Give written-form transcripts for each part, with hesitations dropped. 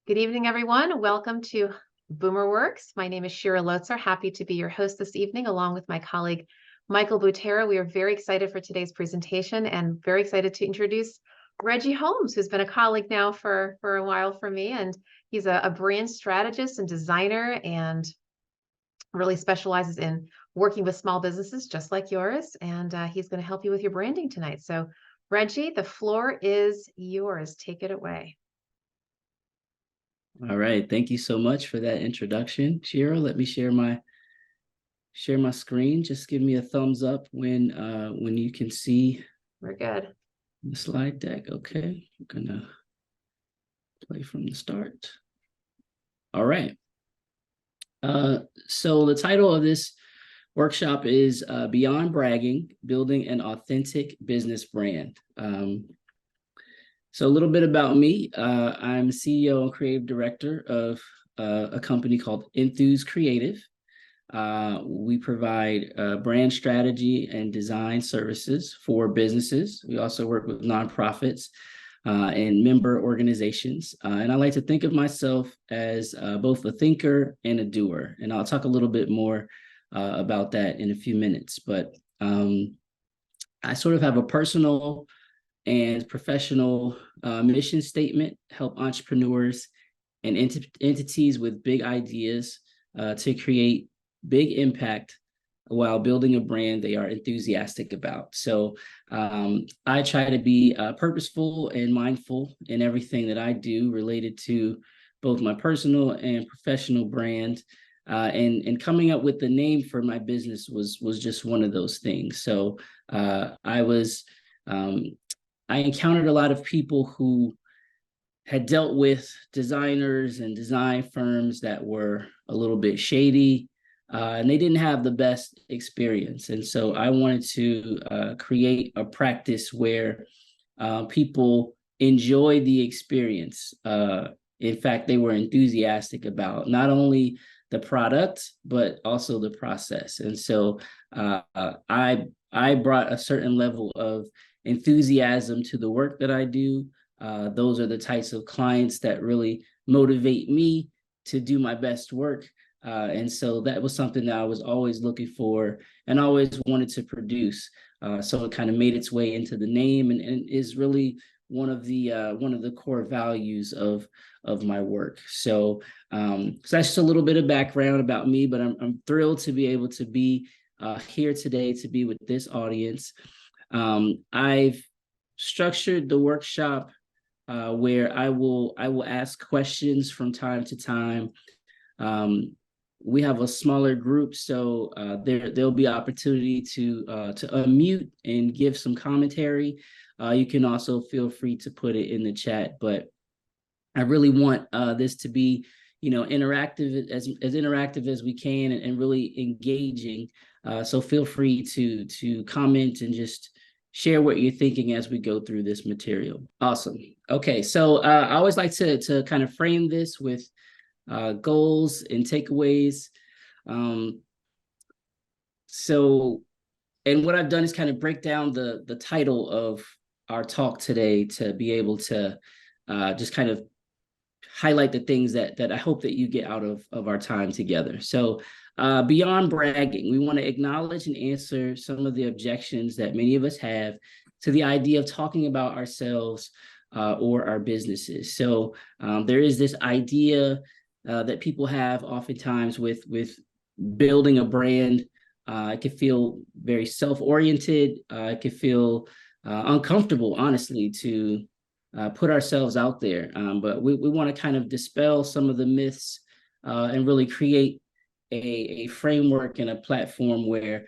Good evening, everyone. Welcome to BoomerWorks. My name is Shira Lotzer. Happy to be your host this evening, along with my colleague, Michael Butera. We are very excited for today's presentation and very excited to introduce Reggie Holmes, who's been a colleague now for a while for me. And he's a brand strategist and designer and really specializes in working with small businesses just like yours. And he's going to help you with your branding tonight. So Reggie, the floor is yours. Take it away. All right. Thank you so much for that introduction, Shira. Let me share my screen. Just give me a thumbs up when you can see. We're good. The slide deck. Okay. I'm gonna play from the start. All right. So the title of this workshop is Beyond Bragging, Building an Authentic Business Brand. So a little bit about me. I'm CEO and creative director of a company called Enthuse Creative. We provide brand strategy and design services for businesses. We also work with nonprofits and member organizations. And I like to think of myself as both a thinker and a doer. And I'll talk a little bit more about that in a few minutes. But I sort of have a personal and professional mission statement: help entrepreneurs and entities with big ideas to create big impact while building a brand they are enthusiastic about. So I try to be purposeful and mindful in everything that I do related to both my personal and professional brand. And coming up with the name for my business was just one of those things. So I encountered a lot of people who had dealt with designers and design firms that were a little bit shady, and they didn't have the best experience. And so I wanted to create a practice where people enjoy the experience. In fact, they were enthusiastic about not only the product, but also the process. And so I brought a certain level of enthusiasm to the work that I do. Those are the types of clients that really motivate me to do my best work. And so that was something that I was always looking for and always wanted to produce. So it kind of made its way into the name and is really one of the core values of my work. So that's just a little bit of background about me, but I'm thrilled to be able to be here today to be with this audience. I've structured the workshop where I will ask questions from time to time. We have a smaller group, so there'll be opportunity to unmute and give some commentary. You can also feel free to put it in the chat, but I really want this to be, interactive, as interactive as we can, and really engaging. So feel free to comment and just share what you're thinking as we go through this material. Awesome. Okay, so I always like to kind of frame this with goals and takeaways. And what I've done is kind of break down the title of our talk today to be able to just kind of highlight the things that I hope that you get out of our time together. So beyond bragging, we want to acknowledge and answer some of the objections that many of us have to the idea of talking about ourselves or our businesses. So there is this idea that people have oftentimes with building a brand. It can feel very self-oriented. It can feel uncomfortable, honestly, to put ourselves out there. But we want to kind of dispel some of the myths and really create a framework and a platform where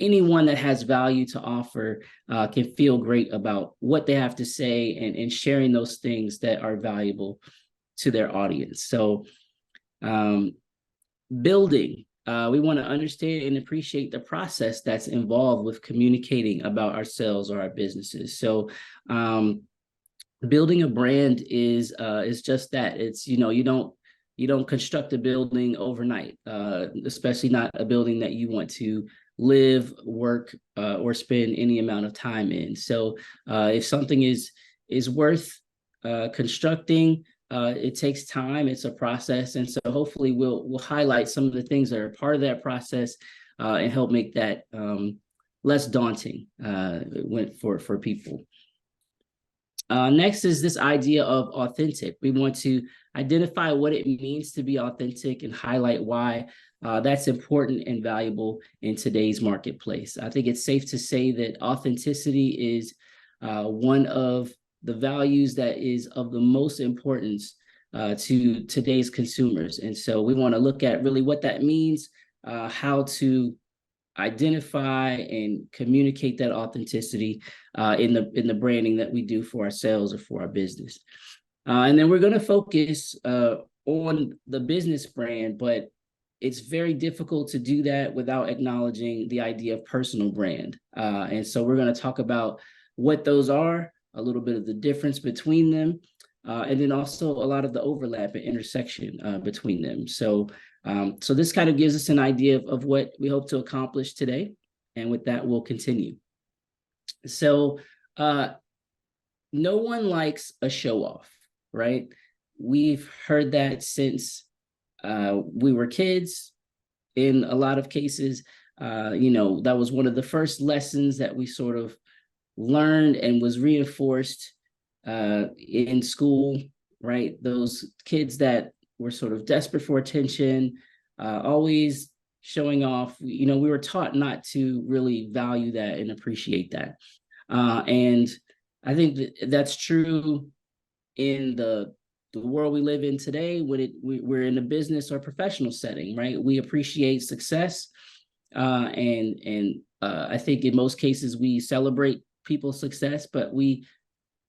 anyone that has value to offer can feel great about what they have to say and sharing those things that are valuable to their audience. So building, we want to understand and appreciate the process that's involved with communicating about ourselves or our businesses. So building a brand is just that. It's, you don't construct a building overnight, especially not a building that you want to live, work, or spend any amount of time in. So if something is worth constructing, it takes time. It's a process. And so hopefully we'll highlight some of the things that are part of that process and help make that less daunting for people. Next is this idea of authentic. We want to identify what it means to be authentic and highlight why that's important and valuable in today's marketplace. I think it's safe to say that authenticity is one of the values that is of the most importance to today's consumers. And so we want to look at really what that means, how to identify and communicate that authenticity in the branding that we do for ourselves or for our business. And then we're going to focus on the business brand, but it's very difficult to do that without acknowledging the idea of personal brand. And so we're going to talk about what those are, a little bit of the difference between them, and then also a lot of the overlap and intersection between them. So this kind of gives us an idea of what we hope to accomplish today. And with that, we'll continue. So no one likes a show off, right? We've heard that since we were kids. In a lot of cases, that was one of the first lessons that we sort of learned and was reinforced in school, right? Those kids that were sort of desperate for attention, always showing off. We were taught not to really value that and appreciate that. And I think that's true in the world we live in today, when we're in a business or professional setting, right? We appreciate success. And I think in most cases we celebrate people's success, but we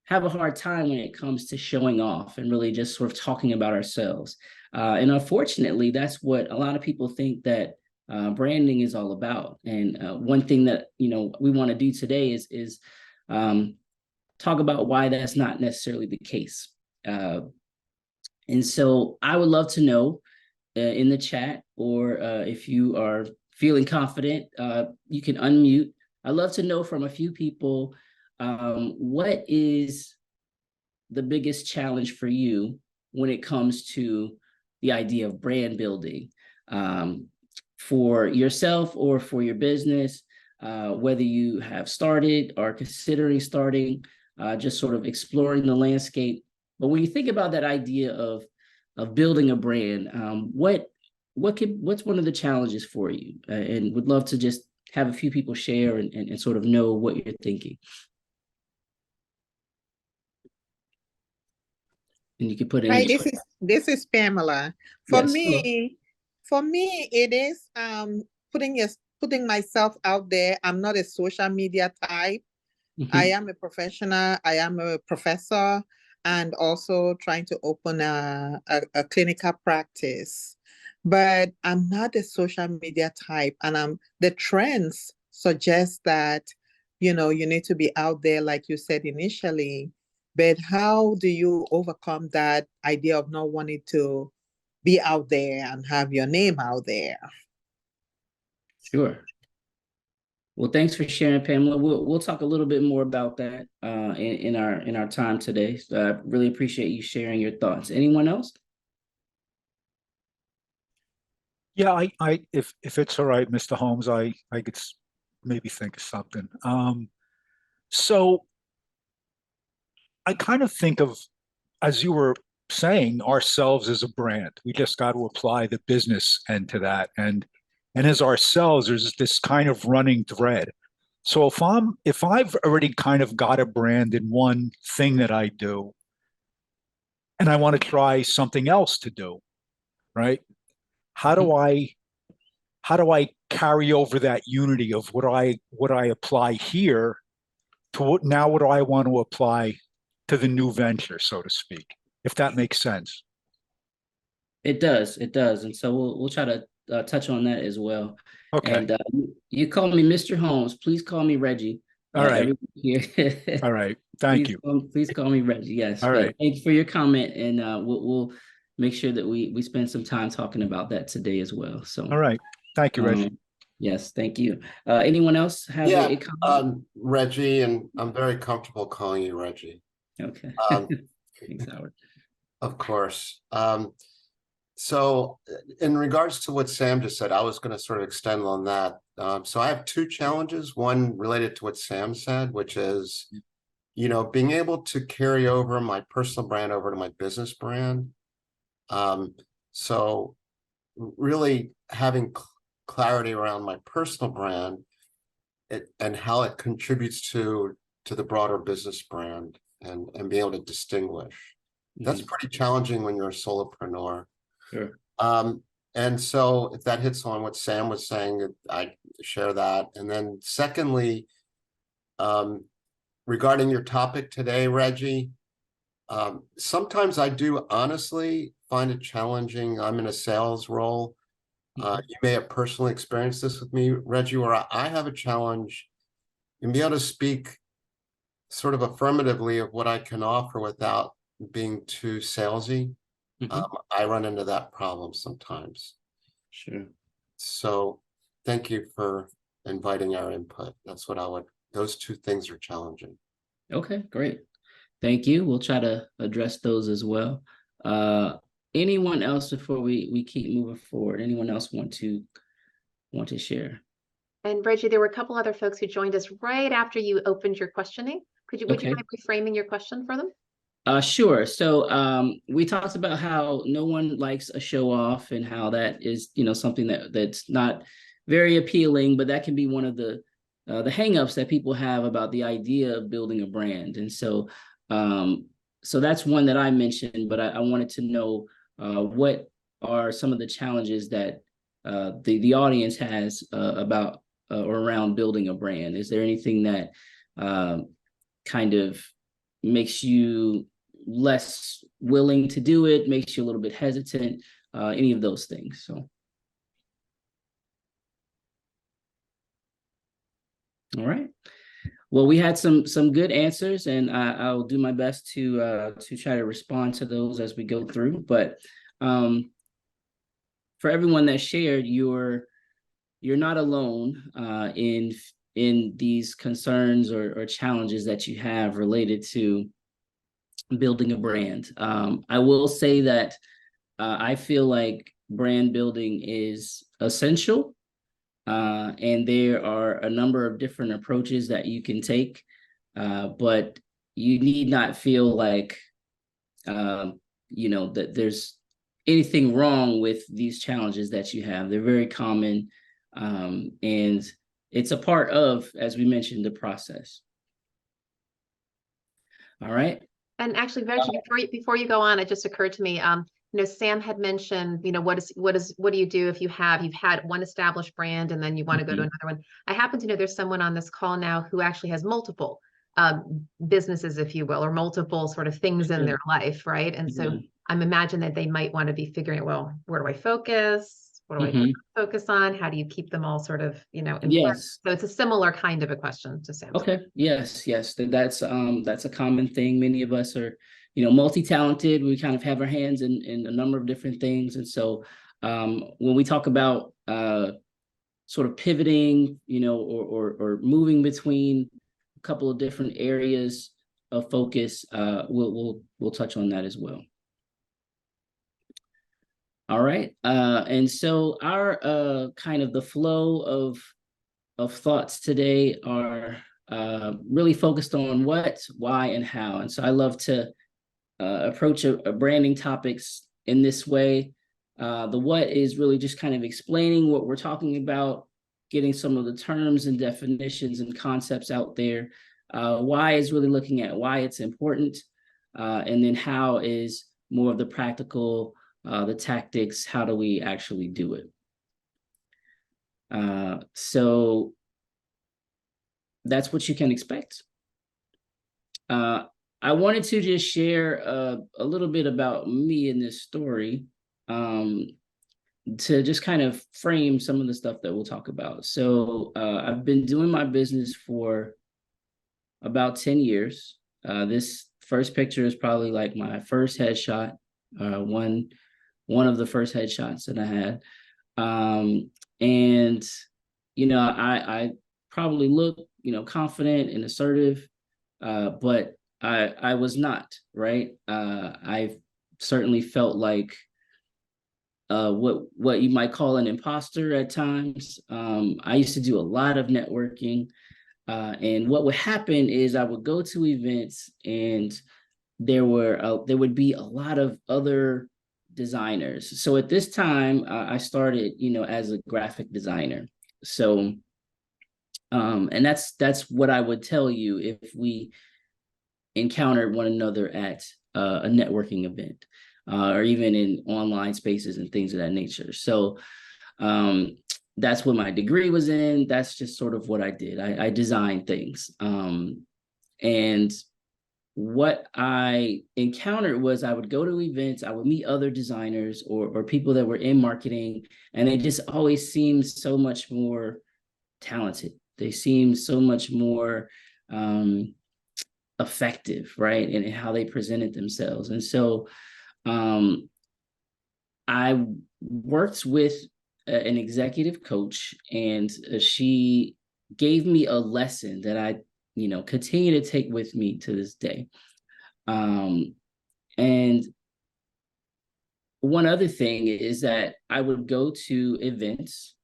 have a hard time when it comes to showing off and really just sort of talking about ourselves. And unfortunately, that's what a lot of people think that branding is all about. And one thing that we want to do today is talk about why that's not necessarily the case. And so I would love to know in the chat, or if you are feeling confident, you can unmute. I'd love to know from a few people, what is the biggest challenge for you when it comes to the idea of brand building for yourself or for your business, whether you have started or considering starting, just sort of exploring the landscape. But when you think about that idea of building a brand, what's one of the challenges for you? And would love to just have a few people share and sort of know what you're thinking. And you can put it Hi, in. this is Pamela. For Yes. me, it is putting myself out there. I'm not a social media type. I am a professional. I am a professor, and also trying to open a clinical practice. But I'm not a social media type, and the trends suggest that you need to be out there, like you said initially. But how do you overcome that idea of not wanting to be out there and have your name out there? Sure. Well, thanks for sharing, Pamela. We'll talk a little bit more about that in our time today. So I really appreciate you sharing your thoughts. Anyone else? Yeah, if it's all right, Mr. Holmes, I could maybe think of something. So I kind of think of, as you were saying, ourselves as a brand. We just got to apply the business end to that. And as ourselves, there's this kind of running thread. So if I've already kind of got a brand in one thing that I do, and I want to try something else to do, right? How do I carry over that unity of what I apply here to what do I want to apply to the new venture, so to speak, if that makes sense? It does. And so we'll try to touch on that as well. Okay. And you call me Mr. Holmes. Please call me Reggie. All right. Here. All right. Thank you. Please call me Reggie. Yes. All right. Thank you for your comment, and we'll make sure that we spend some time talking about that today as well. So. All right. Thank you, Reggie. Yes. Thank you. Anyone else have a comment? Reggie, and I'm very comfortable calling you Reggie. Okay. Thanks, Howard. Of course. So in regards to what Sam just said, I was going to sort of extend on that. So I have two challenges, one related to what Sam said, which is, being able to carry over my personal brand over to my business brand. So really having clarity around my personal brand and how it contributes to the broader business brand and be able to distinguish. That's pretty challenging when you're a solopreneur. Sure. And so if that hits on what Sam was saying, I share that. And then secondly, regarding your topic today, Reggie, sometimes I do honestly find it challenging. I'm in a sales role. You may have personally experienced this with me, Reggie, where I have a challenge in being able to speak sort of affirmatively of what I can offer without being too salesy. I run into that problem sometimes. Sure. So thank you for inviting our input. That's what those two things are challenging. Okay, great. Thank you. We'll try to address those as well. Anyone else before we keep moving forward? Anyone else want to share? And Reggie, there were a couple other folks who joined us right after you opened your questioning. Would you mind reframing your question for them? Sure. So we talked about how no one likes a show off and how that is, something that's not very appealing, but that can be one of the hangups that people have about the idea of building a brand. And so that's one that I mentioned, but I wanted to know what are some of the challenges that the audience has about or around building a brand. Is there anything that kind of makes you less willing to do it, makes you a little bit hesitant, any of those things? So, all right. Well, we had some good answers, and I'll do my best to try to respond to those as we go through. But for everyone that shared, you're not alone in these concerns or challenges that you have related to building a brand. I will say that I feel like brand building is essential. And there are a number of different approaches that you can take, but you need not feel like, that there's anything wrong with these challenges that you have. They're very common, and it's a part of, as we mentioned, the process. All right. And actually, Reggie, before you go on, it just occurred to me, Sam had mentioned, what do you do if you've had one established brand and then you want to go to another one? I happen to know there's someone on this call now who actually has multiple businesses, if you will, or multiple sort of things in their life, right? And so I'm imagining that they might want to be figuring out, well, where do I focus? What do I focus on? How do you keep them all sort of, Yes. So it's a similar kind of a question to Sam's. Okay. Yes. That's a common thing. Many of us are, multi-talented. We kind of have our hands in a number of different things. And so when we talk about sort of pivoting, or moving between a couple of different areas of focus, we'll touch on that as well. All right. And so our kind of the flow of thoughts today are really focused on what, why, and how. And so I love to approach a branding topics in this way. The what is really just kind of explaining what we're talking about, getting some of the terms and definitions and concepts out there. Why is really looking at why it's important. And then how is more of the practical, the tactics, how do we actually do it? So that's what you can expect. I wanted to just share a little bit about me in this story, to just kind of frame some of the stuff that we'll talk about. So I've been doing my business for about 10 years. This first picture is probably like my first headshot, one of the first headshots that I had. And, I probably look, confident and assertive, but I was not, right? I've certainly felt like what you might call an imposter at times. I used to do a lot of networking, and what would happen is I would go to events, and there would be a lot of other designers. So at this time, I started, as a graphic designer. So, and that's what I would tell you if we encountered one another at a networking event, or even in online spaces and things of that nature. So that's what my degree was in. That's just sort of what I did. I designed things. And what I encountered was I would go to events, I would meet other designers or people that were in marketing, and they just always seemed so much more talented. They seemed so much more effective, right? And how they presented themselves. And so I worked with an executive coach, and she gave me a lesson that I continue to take with me to this day. And one other thing is that I would go to events,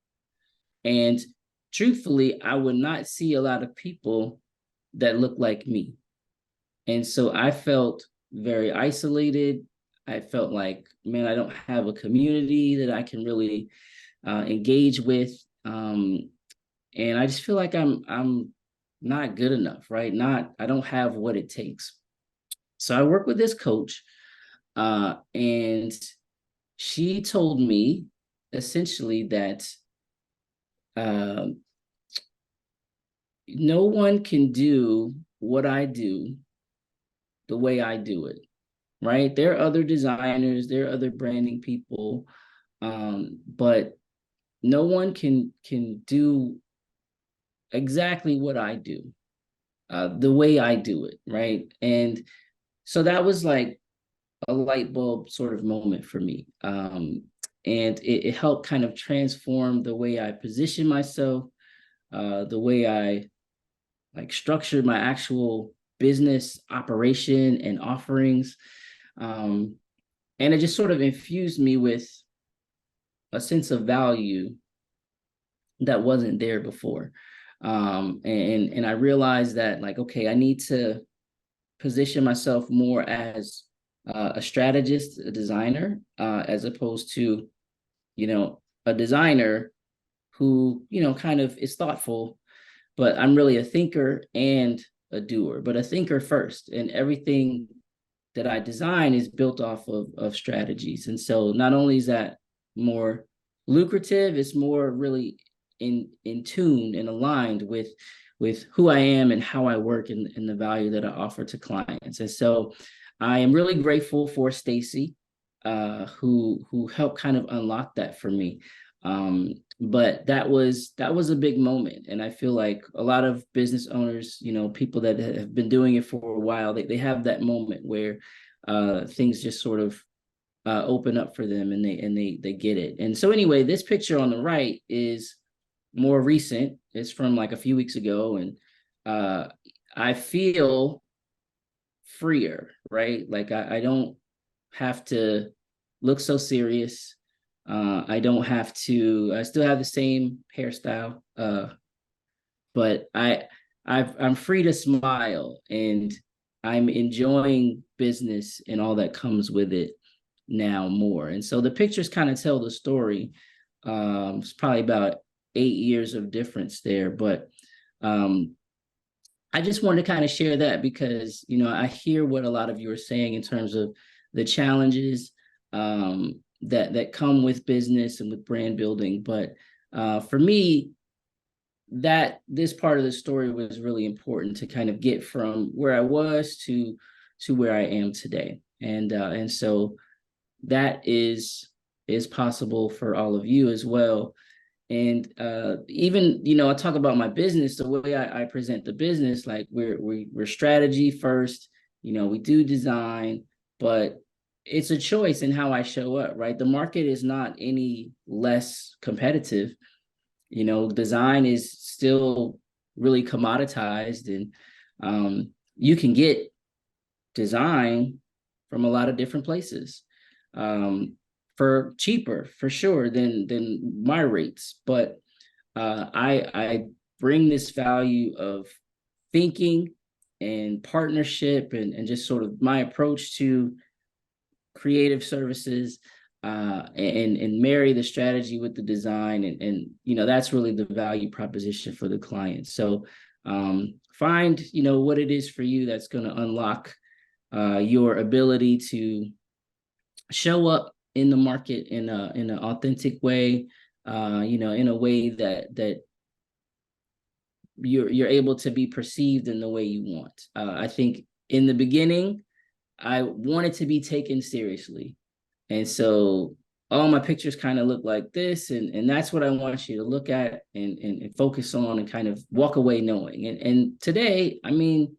and truthfully, I would not see a lot of people that look like me. And so I felt very isolated. I felt like, man, I don't have a community that I can really engage with. And I just feel like I'm not good enough, right? I don't have what it takes. So I work with this coach, and she told me essentially that no one can do what I do the way I do it, right? There are other designers, there are other branding people, but no one can do exactly what I do, the way I do it, right? And so that was like a light bulb sort of moment for me. And it helped kind of transform the way I position myself, the way I like structured my actual business operation and offerings. And it just sort of infused me with a sense of value that wasn't there before. And I realized that, like, okay, I need to position myself more as a strategist, a designer, as opposed to, a designer who, kind of is thoughtful, but I'm really a thinker and a doer, but a thinker first. And everything that I design is built off of strategies. And so not only is that more lucrative, it's more really in tune and aligned with who I am and how I work and the value that I offer to clients. And so I am really grateful for Stacy, who helped kind of unlock that for me. But that was a big moment. And I feel like a lot of business owners, people that have been doing it for a while, they have that moment where things just sort of open up for them, and they get it. And so anyway, this picture on the right is more recent. It's from like a few weeks ago, and I feel freer, right? Like I don't have to look so serious. I don't have to. I still have the same hairstyle, but I'm free to smile, and I'm enjoying business and all that comes with it now more. And so the pictures kind of tell the story. It's probably about 8 years of difference there, but I just wanted to kind of share that because, I hear what a lot of you are saying in terms of the challenges that come with business and with brand building. But for me, that this part of the story was really important to kind of get from where I was to where I am today. And so that is possible for all of you as well. And even, I talk about my business, the way I present the business, like we're strategy first, we do design, but it's a choice in how I show up, right? The market is not any less competitive. Design is still really commoditized, and you can get design from a lot of different places. for cheaper, for sure, than my rates. But I bring this value of thinking and partnership and just sort of my approach to creative services, and marry the strategy with the design, and that's really the value proposition for the client. So find what it is for you that's going to unlock your ability to show up in the market in an authentic way, in a way that you're able to be perceived in the way you want. I think in the beginning, I wanted to be taken seriously. And so all my pictures kind of look like this, and that's what I want you to look at and focus on and kind of walk away knowing. And today, I mean,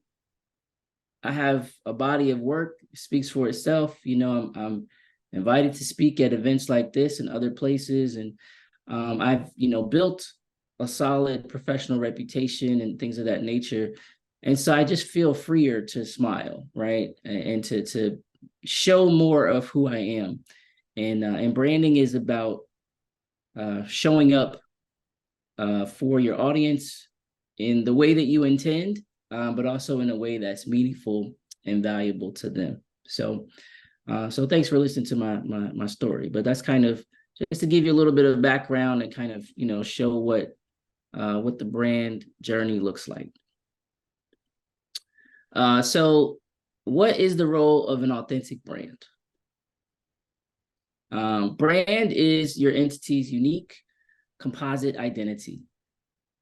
I have a body of work, speaks for itself. I'm invited to speak at events like this and other places. And I've, built a solid professional reputation and things of that nature. And so I just feel freer to smile, right? And to show more of who I am. And branding is about showing up for your audience in the way that you intend, but also in a way that's meaningful and valuable to them. So thanks for listening to my story. But that's kind of just to give you a little bit of background and kind of, show what the brand journey looks like. So what is the role of an authentic brand? Brand is your entity's unique composite identity.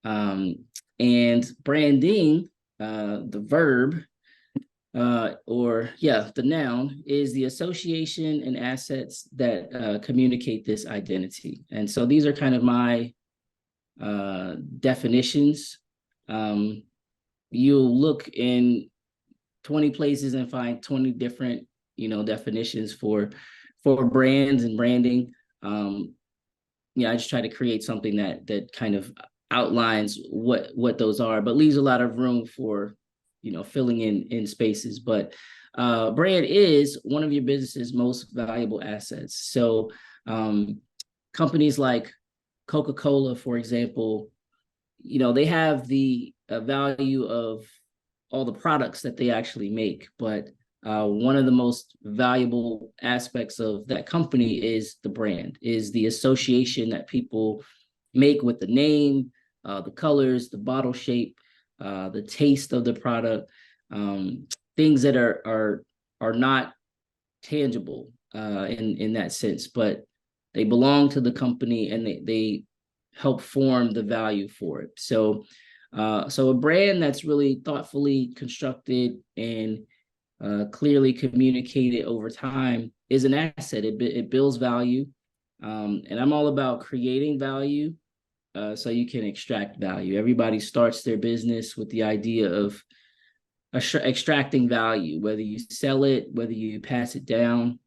And branding, the verb, the noun, is the association and assets that communicate this identity. And so these are kind of my definitions. You'll look in 20 places and find 20 different, definitions for brands and branding. I just try to create something that kind of outlines what those are, but leaves a lot of room for, filling in spaces. But brand is one of your business's most valuable assets. So companies like Coca-Cola, for example, they have the value of all the products that they actually make, but one of the most valuable aspects of that company is the brand, is the association that people make with the name, the colors, the bottle shape, the taste of the product, things that are not tangible in that sense, but they belong to the company and they help form the value for it. So a brand that's really thoughtfully constructed and clearly communicated over time is an asset. It builds value, and I'm all about creating value so you can extract value. Everybody starts their business with the idea of extracting value, whether you sell it, whether you pass it down,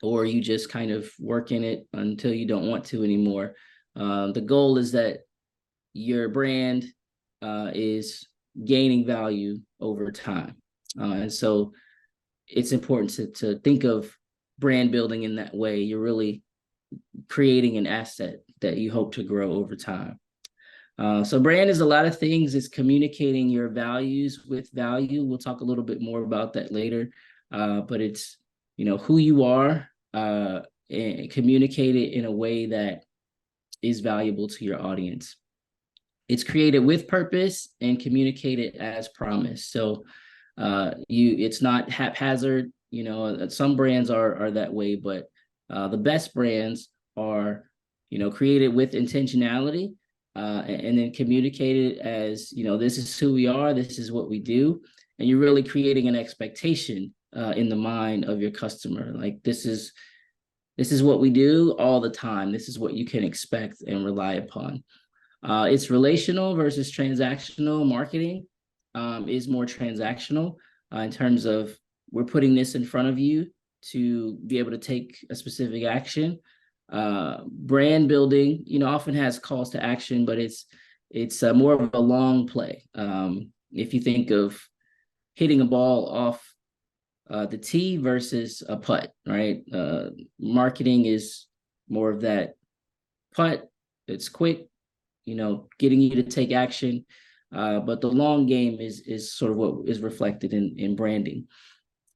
or you just kind of work in it until you don't want to anymore. The goal is that your brand is gaining value over time. And so it's important to think of brand building in that way. You're really creating an asset that you hope to grow over time. So brand is a lot of things. It's communicating your values with value. We'll talk a little bit more about that later. But it's, who you are, and communicate it in a way that is valuable to your audience. It's created with purpose and communicated as promised. So it's not haphazard. Some brands are that way, but the best brands are, created with intentionality, and then communicated as, this is who we are, this is what we do. And you're really creating an expectation in the mind of your customer. Like, this is what we do all the time. This is what you can expect and rely upon. It's relational versus transactional. Marketing is more transactional in terms of, we're putting this in front of you to be able to take a specific action. Brand building, often has calls to action, but it's more of a long play. If you think of hitting a ball off the tee versus a putt, right? Marketing is more of that putt. It's quick, getting you to take action. But the long game is sort of what is reflected in branding.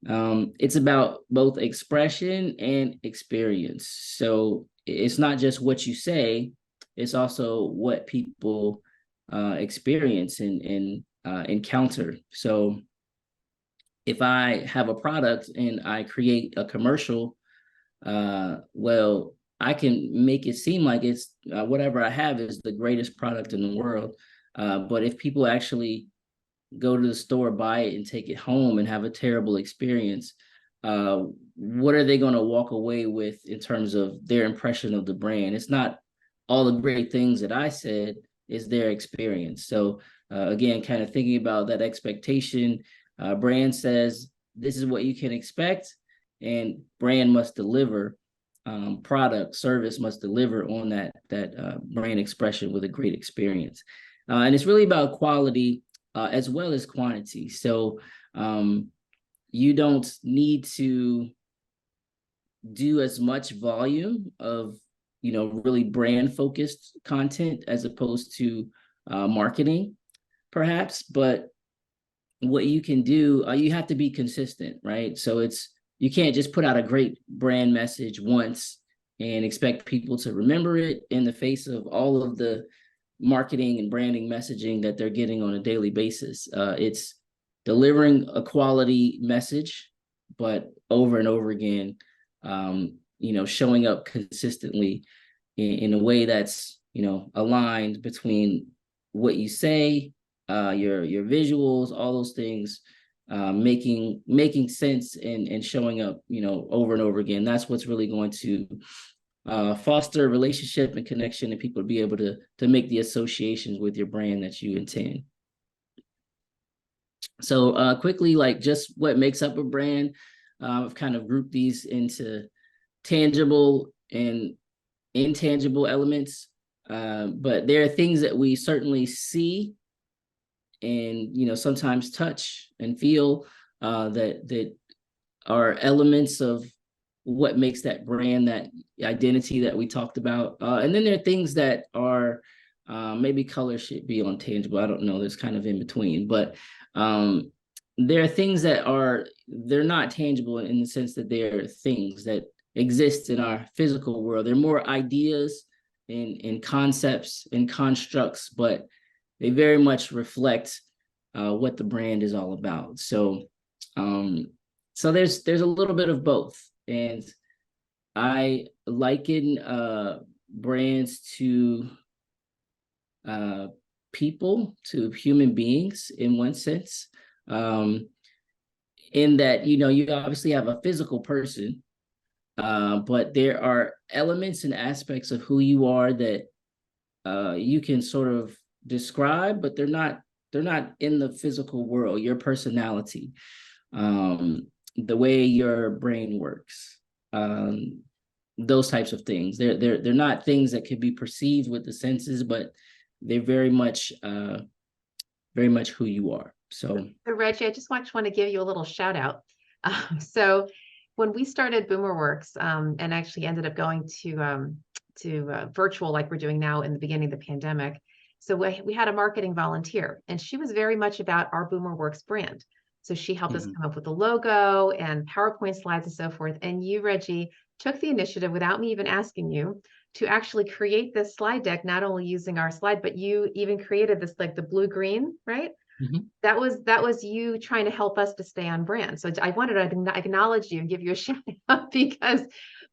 It's about both expression and experience. So it's not just what you say, it's also what people experience and encounter. So if I have a product and I create a commercial, well, I can make it seem like it's whatever I have is the greatest product in the world. But if people actually go to the store, buy it, and take it home and have a terrible experience, what are they going to walk away with in terms of their impression of the brand? It's not all the great things that I said, is their experience. So again, kind of thinking about that expectation, brand says this is what you can expect, and brand must deliver. Product service must deliver on that brand expression with a great experience. And it's really about quality as well as quantity. So you don't need to do as much volume of really brand focused content as opposed to marketing, perhaps. But what you can do, you have to be consistent, right? So you can't just put out a great brand message once and expect people to remember it in the face of all of the marketing and branding messaging that they're getting on a daily basis. It's delivering a quality message, but over and over again, showing up consistently in a way that's, aligned between what you say, your visuals, all those things, making sense and showing up, over and over again. That's what's really going to foster a relationship and connection, and people to be able to make the associations with your brand that you intend. So quickly, like just what makes up a brand, I've kind of grouped these into tangible and intangible elements, but there are things that we certainly see and sometimes touch and feel that are elements of what makes that brand, that identity that we talked about. And then there are things that are maybe color should be on tangible. I don't know. There's kind of in between, but there are things that they're not tangible in the sense that they're things that exist in our physical world. They're more ideas and concepts and constructs, but they very much reflect what the brand is all about. So there's a little bit of both. And I liken brands to people, to human beings in one sense, in that, you obviously have a physical person, but there are elements and aspects of who you are that you can sort of describe, but they're not in the physical world. Your personality, the way your brain works, those types of things. They're not things that could be perceived with the senses, but they're very much who you are. So Reggie, I just want to give you a little shout out. So when we started BoomerWorks, and actually ended up going to virtual like we're doing now in the beginning of the pandemic. So we had a marketing volunteer, and she was very much about our BoomerWorks brand. So she helped us come up with the logo and PowerPoint slides and so forth. And you, Reggie, took the initiative without me even asking you to actually create this slide deck, not only using our slide, but you even created this, like the blue-green, right? That was you trying to help us to stay on brand. So I wanted to acknowledge you and give you a shout out, because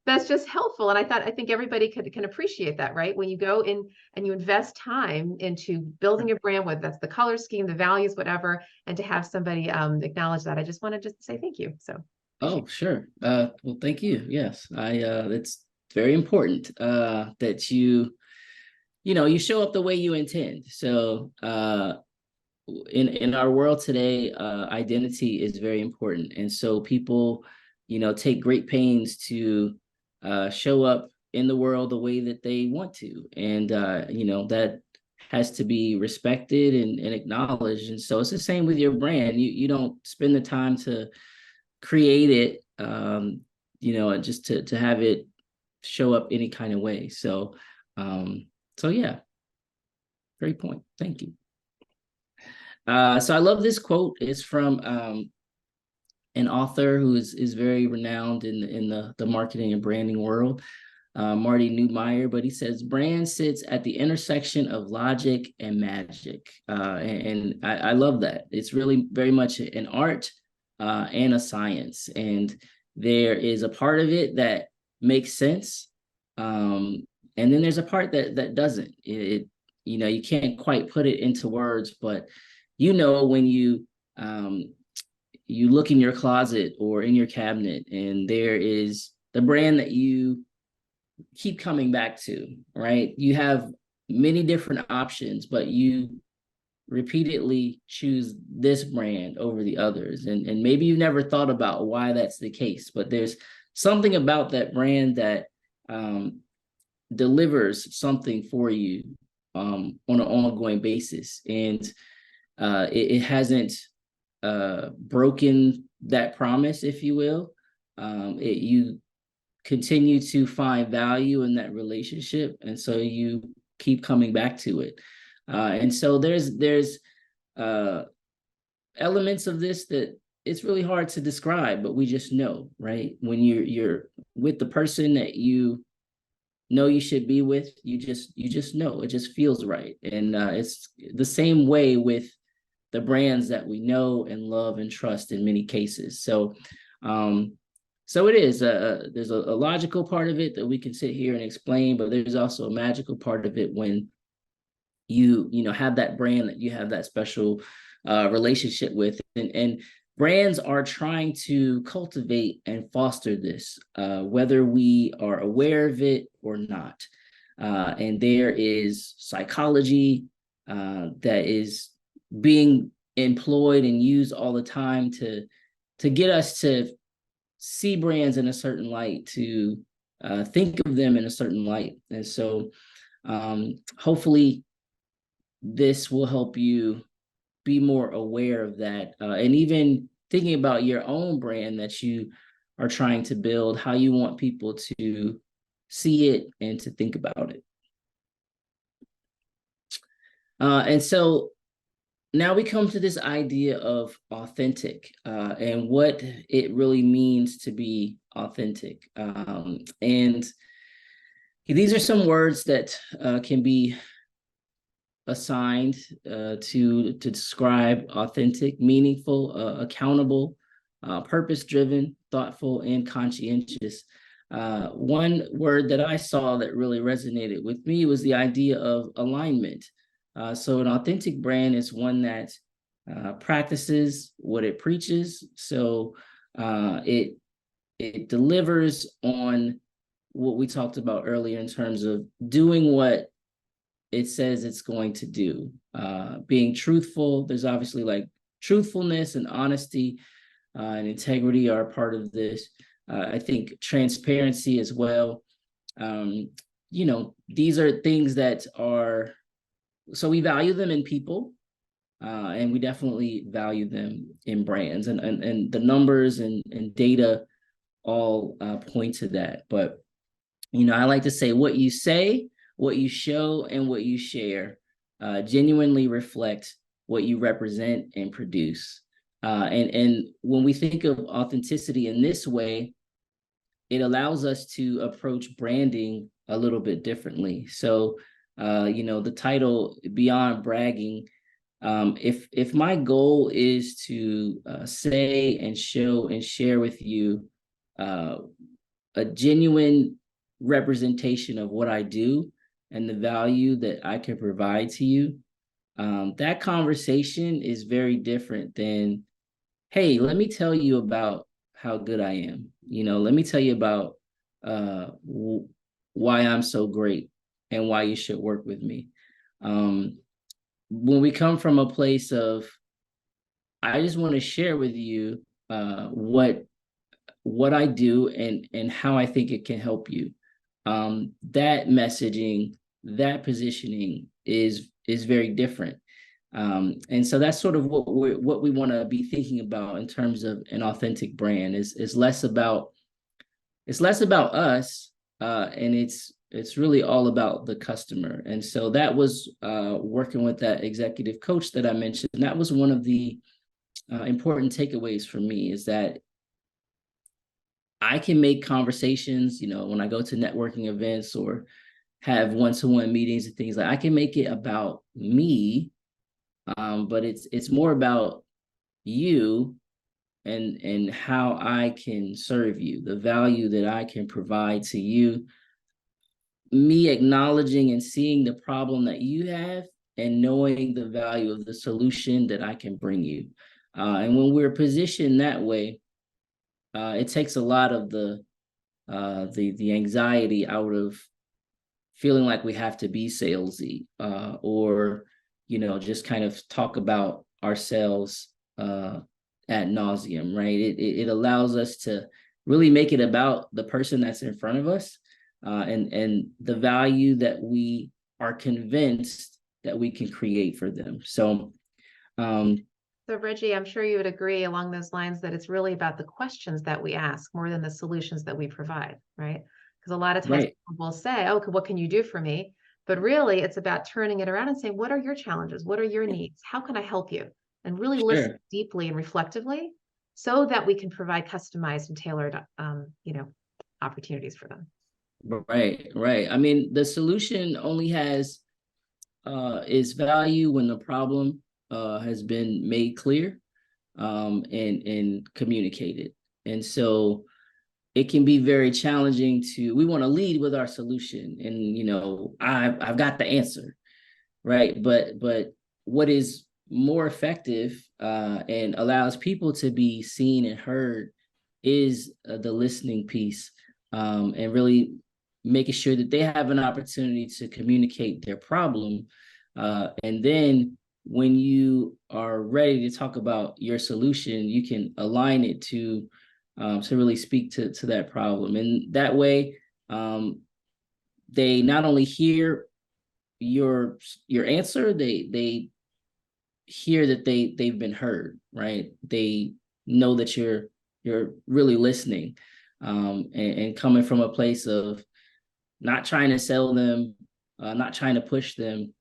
that's just helpful. And I think everybody can appreciate that, right? When you go in and you invest time into building your brand, whether that's the color scheme, the values, whatever, and to have somebody acknowledge that, I just wanted to say thank you. So. Oh, sure. Well, thank you. Yes, it's very important that you show up the way you intend. So in our world today, identity is very important, and so people take great pains to show up in the world the way that they want to, and that has to be respected and acknowledged. And so it's the same with your brand. You don't spend the time to create it, just to have it show up any kind of way. So yeah, great point. Thank you. So I love this quote. It's from an author who is very renowned in the marketing and branding world, Marty Neumeier, but he says, brand sits at the intersection of logic and magic. And I love that. It's really very much an art and a science. And there is a part of it that makes sense. And then there's a part that doesn't. You can't quite put it into words, but when you look in your closet or in your cabinet and there is the brand that you keep coming back to, right? You have many different options, but you repeatedly choose this brand over the others. And maybe you've never thought about why that's the case, but there's something about that brand that delivers something for you on an ongoing basis. And it hasn't broken that promise, if you will. You continue to find value in that relationship, and so you keep coming back to it. And so there's elements of this that it's really hard to describe, but we just know, right? When you're with the person that you know you should be with, you just know, it just feels right. And it's the same way with the brands that we know and love and trust in many cases. So it is, there's a logical part of it that we can sit here and explain, but there's also a magical part of it when you have that brand that you have that special relationship with. And brands are trying to cultivate and foster this, whether we are aware of it or not. And there is psychology that is being employed and used all the time to get us to see brands in a certain light, to think of them in a certain light. And so hopefully this will help you be more aware of that, and even thinking about your own brand that you are trying to build, how you want people to see it and to think about it. And so now we come to this idea of authentic, and what it really means to be authentic. And these are some words that can be assigned to describe authentic: meaningful, accountable, purpose-driven, thoughtful, and conscientious. One word that I saw that really resonated with me was the idea of alignment. So an authentic brand is one that practices what it preaches. So it delivers on what we talked about earlier in terms of doing what it says it's going to do. Being truthful. There's obviously like truthfulness and honesty and integrity are part of this. I think transparency as well. These are things that are, so we value them in people, and we definitely value them in brands, and the numbers and data all point to that. But, I like to say what you say, what you show, and what you share genuinely reflect what you represent and produce. And when we think of authenticity in this way, it allows us to approach branding a little bit differently. So, the title, Beyond Bragging, if my goal is to say and show and share with you a genuine representation of what I do and the value that I can provide to you, that conversation is very different than, hey, let me tell you about how good I am. Let me tell you about why I'm so great and why you should work with me. When we come from a place of, I just want to share with you what I do and how I think it can help you. That messaging, that positioning is very different. And so that's sort of what we want to be thinking about in terms of an authentic brand is less about us, and it's really all about the customer. And so that was working with that executive coach that I mentioned. That was one of the important takeaways for me, is that I can make conversations, when I go to networking events or have one-to-one meetings and things, like I can make it about me, but it's more about you and how I can serve you, the value that I can provide to you, me acknowledging and seeing the problem that you have and knowing the value of the solution that I can bring you. And when we're positioned that way, it takes a lot of the anxiety out of feeling like we have to be salesy, or just kind of talk about ourselves ad nauseum, right? It allows us to really make it about the person that's in front of us, and the value that we are convinced that we can create for them. So Reggie, I'm sure you would agree along those lines that it's really about the questions that we ask more than the solutions that we provide, right? Because a lot of times right. people will say, oh, what can you do for me? But really, it's about turning it around and saying, what are your challenges? What are your needs? How can I help you? And really listen deeply and reflectively so that we can provide customized and tailored, opportunities for them. Right. I mean, the solution only has its value when the problem has been made clear, and communicated. And so it can be very challenging we want to lead with our solution, and I've got the answer, right? But what is more effective and allows people to be seen and heard is the listening piece, and really making sure that they have an opportunity to communicate their problem, and then when you are ready to talk about your solution, you can align it to really speak to that problem. And that way, they not only hear your answer, they hear that they've been heard, right? They know that you're really listening, and coming from a place of not trying to sell them, not trying to push them,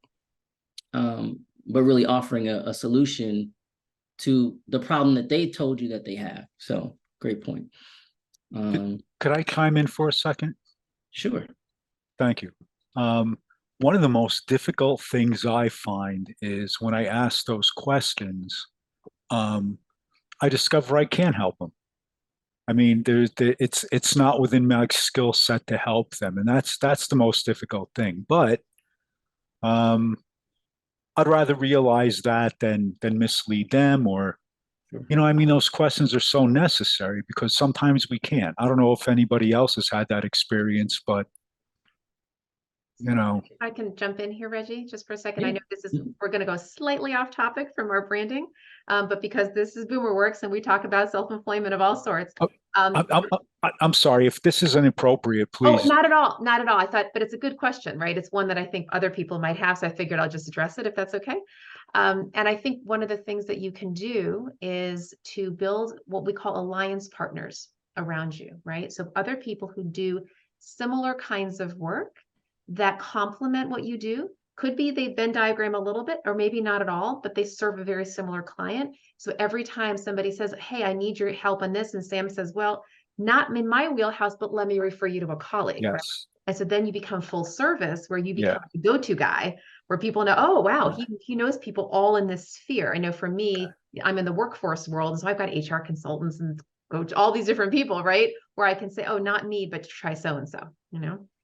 but really offering a solution to the problem that they told you that they have. So great point. Could I chime in for a second? Sure. Thank you. One of the most difficult things I find is when I ask those questions, I discover I can't help them. I mean, it's not within my skill set to help them, and that's the most difficult thing. But I'd rather realize that than mislead them, or I mean, those questions are so necessary because sometimes we can't. I don't know if anybody else has had that experience, but I can jump in here, Reggie, just for a second. Yeah. I know we're going to go slightly off topic from our branding, but because this is BoomerWorks and we talk about self-employment of all sorts. I'm sorry if this is inappropriate, please. Oh, not at all. Not at all. I thought, but it's a good question, right? It's one that I think other people might have. So I figured I'll just address it if that's okay. And I think one of the things that you can do is to build what we call alliance partners around you, right? So other people who do similar kinds of work that complement what you do. Could be they Venn diagram a little bit, or maybe not at all, but they serve a very similar client. So every time somebody says, hey, I need your help on this, and Sam says, well, not in my wheelhouse, but let me refer you to a colleague. Yes. Right? And so then you become full service, where you become the go-to guy, where people know, oh, wow, he knows people all in this sphere. I know for me, I'm in the workforce world, so I've got HR consultants and all these different people, right? Where I can say, oh, not me, but try so-and-so,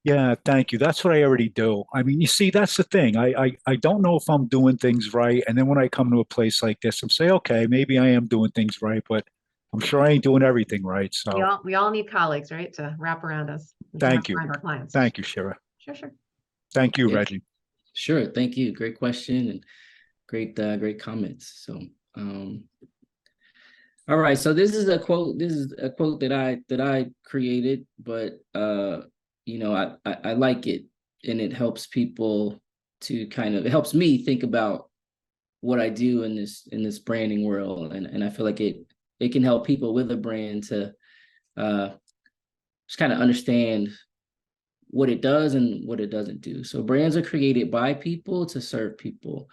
Yeah, thank you. That's what I already do. I mean, you see, that's the thing. I don't know if I'm doing things right. And then when I come to a place like this, I'm saying, okay, maybe I am doing things right, but I'm sure I ain't doing everything right. So we all need colleagues, right? To wrap around us. Thank you. Our clients. Thank you, Shira. Sure. Thank you, Yeah. Reggie. Sure. Thank you. Great question and great comments. So, all right. So this is a quote. This is a quote that I created, but I like it, and it helps people to it helps me think about what I do in this branding world, and I feel like it can help people with a brand to just kind of understand what it does and what it doesn't do. So brands are created by people to serve people.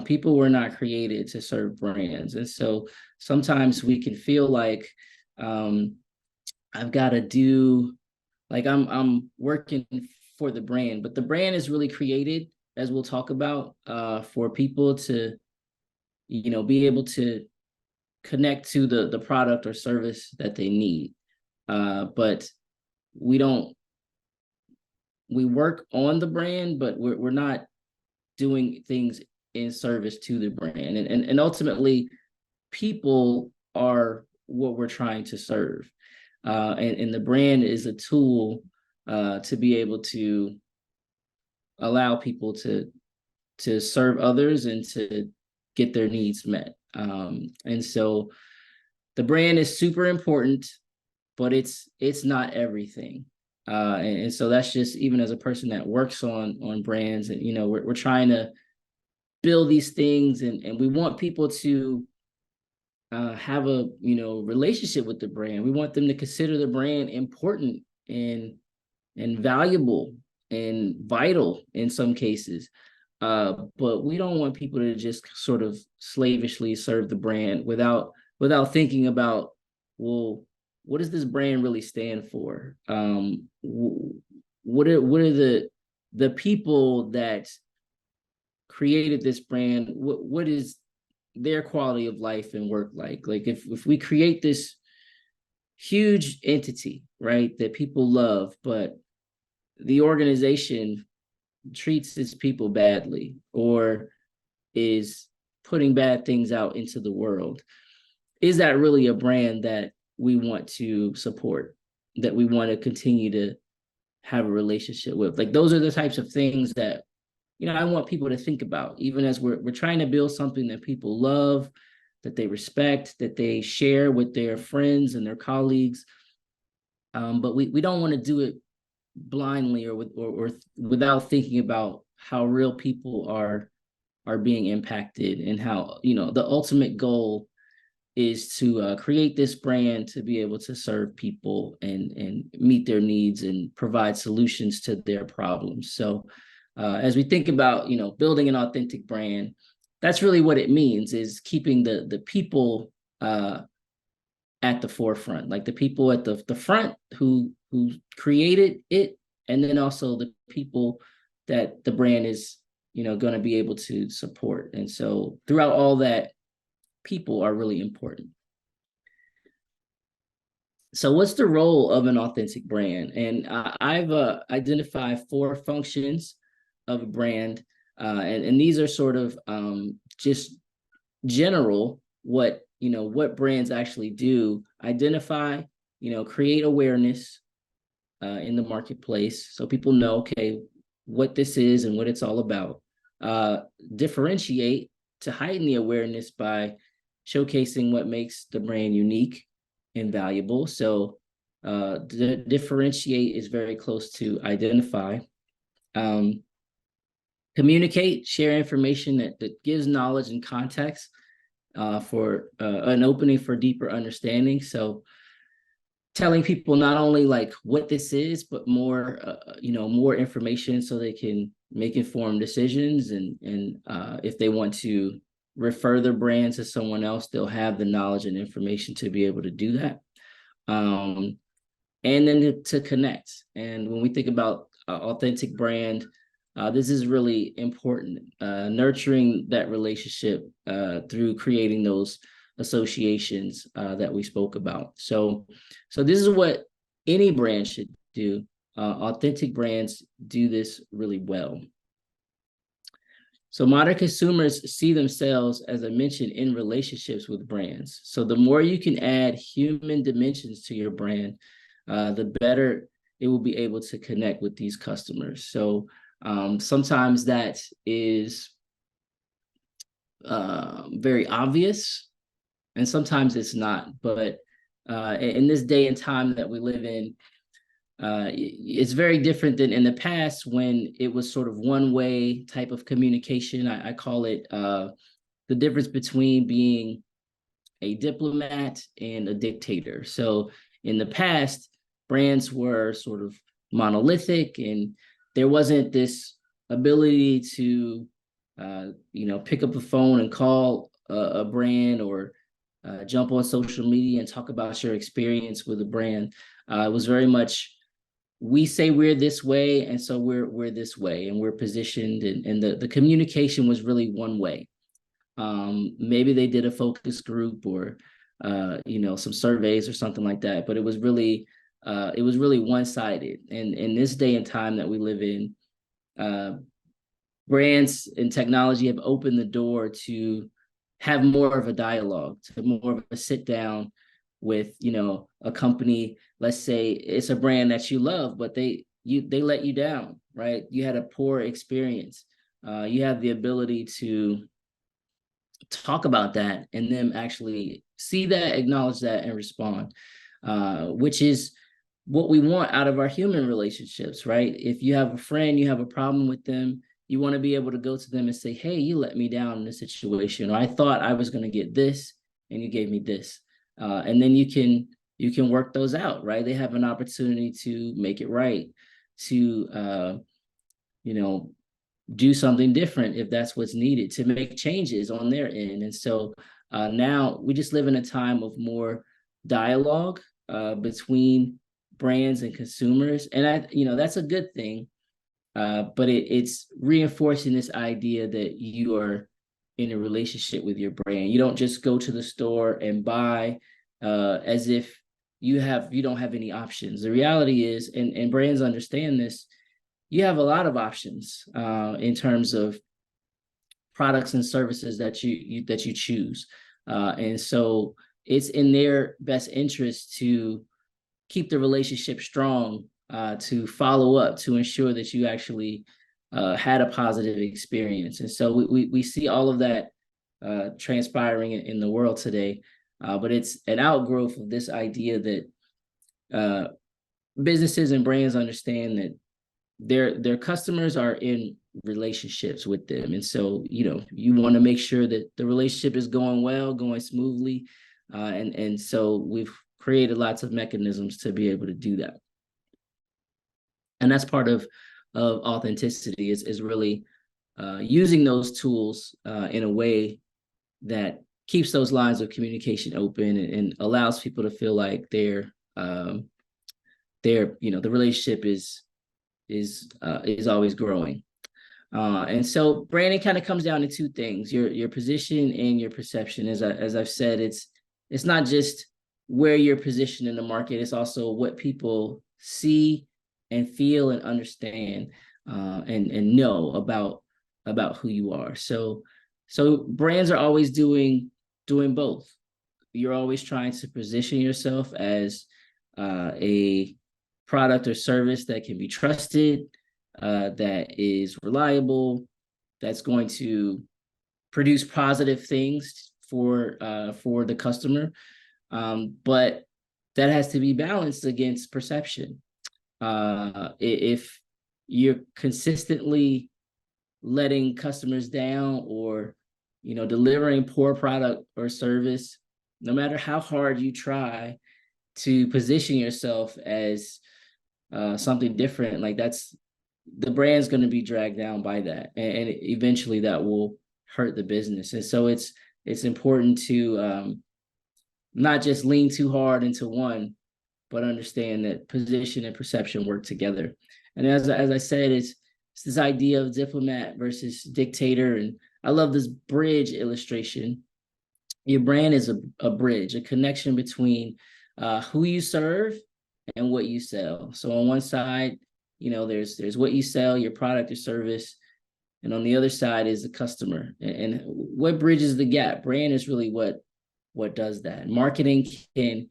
People were not created to serve brands, and so sometimes we can feel like I've got to do, like I'm working for the brand, but the brand is really created, as we'll talk about, for people to, be able to connect to the product or service that they need. But we work on the brand, but we're not doing things in service to the brand. And ultimately, people are what we're trying to serve. And the brand is a tool to be able to allow people to serve others and to get their needs met. And so the brand is super important, but it's not everything. And so that's just, even as a person that works on brands, and we're trying to build these things, and we want people to have a relationship with the brand. We want them to consider the brand important and valuable and vital in some cases. But we don't want people to just sort of slavishly serve the brand without thinking about, well, what does this brand really stand for? What are the people that created this brand? What is their quality of life and work like? Like if we create this huge entity, right, that people love, but the organization treats its people badly or is putting bad things out into the world, is that really a brand that we want to support, that we want to continue to have a relationship with? Like, those are the types of things that I want people to think about, even as we're trying to build something that people love, that they respect, that they share with their friends and their colleagues. But we don't want to do it blindly or without thinking about how real people are being impacted, and how the ultimate goal is to create this brand to be able to serve people and meet their needs and provide solutions to their problems. So as we think about building an authentic brand, that's really what it means, is keeping the people at the forefront, like the people at the front who created it, and then also the people that the brand is going to be able to support. And so throughout all that, people are really important. So what's the role of an authentic brand? And I've identified 4 functions of a brand, and these are sort of just general what brands actually do: identify, create awareness in the marketplace, so people know, okay, what this is and what it's all about. Differentiate, to heighten the awareness by showcasing what makes the brand unique and valuable. So differentiate is very close to identify. Communicate, share information that gives knowledge and context for an opening for deeper understanding. So telling people not only like what this is, but more information, so they can make informed decisions, and if they want to refer their brand to someone else, they'll have the knowledge and information to be able to do that. And then to connect. And when we think about authentic brand, this is really important, nurturing that relationship through creating those associations that we spoke about. So this is what any brand should do. Authentic brands do this really well. So modern consumers see themselves, as I mentioned, in relationships with brands. So the more you can add human dimensions to your brand, the better it will be able to connect with these customers. So sometimes that is very obvious, and sometimes it's not. But in this day and time that we live in, it's very different than in the past, when it was sort of one-way type of communication. I call it the difference between being a diplomat and a dictator. So in the past, brands were sort of monolithic, and there wasn't this ability to, pick up the phone and call a brand, or jump on social media and talk about your experience with a brand. It was very much, we say we're this way, and so we're this way, and we're positioned, and the communication was really one way. Maybe they did a focus group, or some surveys or something like that, but it was really one-sided. And in this day and time that we live in, brands and technology have opened the door to have more of a dialogue, to more of a sit down with, a company. Let's say it's a brand that you love, but they let you down, right? You had a poor experience. You have the ability to talk about that, and them actually see that, acknowledge that, and respond, which is what we want out of our human relationships, right? If you have a friend, you have a problem with them, you want to be able to go to them and say, hey, you let me down in this situation, or I thought I was going to get this and you gave me this. And then you can work those out, right? They have an opportunity to make it right, to do something different if that's what's needed, to make changes on their end. And so now we just live in a time of more dialogue between brands and consumers. And that's a good thing. But it's reinforcing this idea that you are in a relationship with your brand. You don't just go to the store and buy as if you don't have any options. The reality is, and brands understand this, you have a lot of options in terms of products and services that you choose. And so it's in their best interest to keep the relationship strong, to follow up, to ensure that you actually had a positive experience. And so we see all of that transpiring in the world today, but it's an outgrowth of this idea that businesses and brands understand that their customers are in relationships with them. And so, you want to make sure that the relationship is going well, going smoothly. And so we've created lots of mechanisms to be able to do that. And that's part of authenticity, is really using those tools in a way that keeps those lines of communication open, and allows people to feel like the relationship is always growing. And so branding kind of comes down to two things: your position and your perception. As I've said, it's not just where you're positioned in the market, it's also what people see and feel and understand and know about who you are. So brands are always doing both. You're always trying to position yourself as a product or service that can be trusted, that is reliable, that's going to produce positive things for the customer, but that has to be balanced against perception. If you're consistently letting customers down, or delivering poor product or service, no matter how hard you try to position yourself as something different, like the brand's going to be dragged down by that, and eventually that will hurt the business. And so it's important to not just lean too hard into one, but understand that position and perception work together. And as I said, it's this idea of diplomat versus dictator. And I love this bridge illustration. Your brand is a bridge, a connection between who you serve and what you sell. So on one side, there's what you sell, your product or service, and on the other side is the customer. And what bridges the gap? Brand is really what does that. Marketing can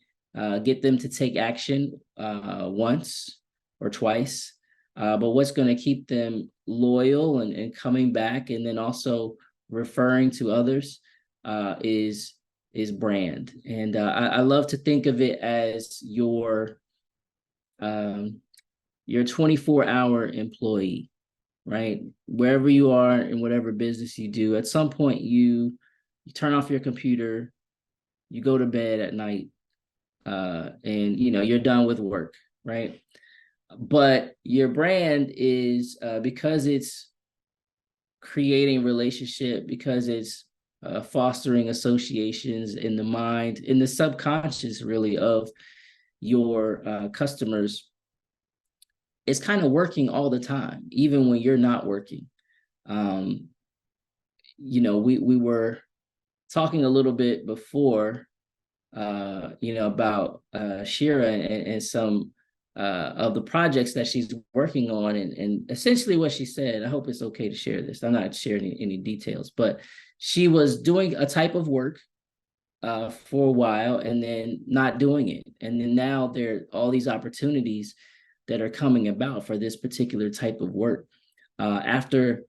get them to take action once or twice, but what's going to keep them loyal and coming back, and then also referring to others, is brand. And I love to think of it as your 24-hour employee, right? Wherever you are, in whatever business you do, at some point you you turn off your computer, you go to bed at night, and you're done with work, right? But your brand is because it's creating relationship, because it's fostering associations in the mind, in the subconscious, really, of your customers. It's kind of working all the time, even when you're not working. We were talking a little bit before, about Shira and some of the projects that she's working on, and essentially what she said. I hope it's okay to share this. I'm not sharing any details, but she was doing a type of work for a while and then not doing it. And then now there are all these opportunities that are coming about for this particular type of work after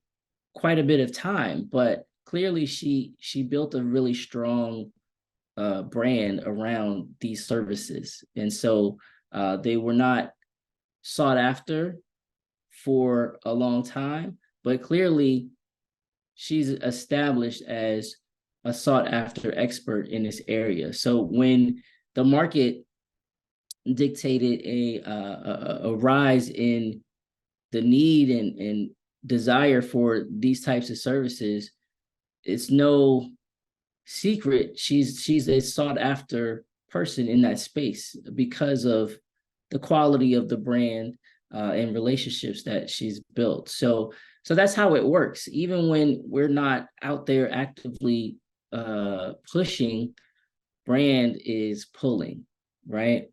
quite a bit of time. But clearly she built a really strong brand around these services. And so they were not sought after for a long time, but clearly she's established as a sought after expert in this area. So when the market dictated a rise in the need and desire for these types of services, it's no secret she's a sought after person in that space because of the quality of the brand and relationships that she's built. So that's how it works. Even when we're not out there actively pushing, brand is pulling, right?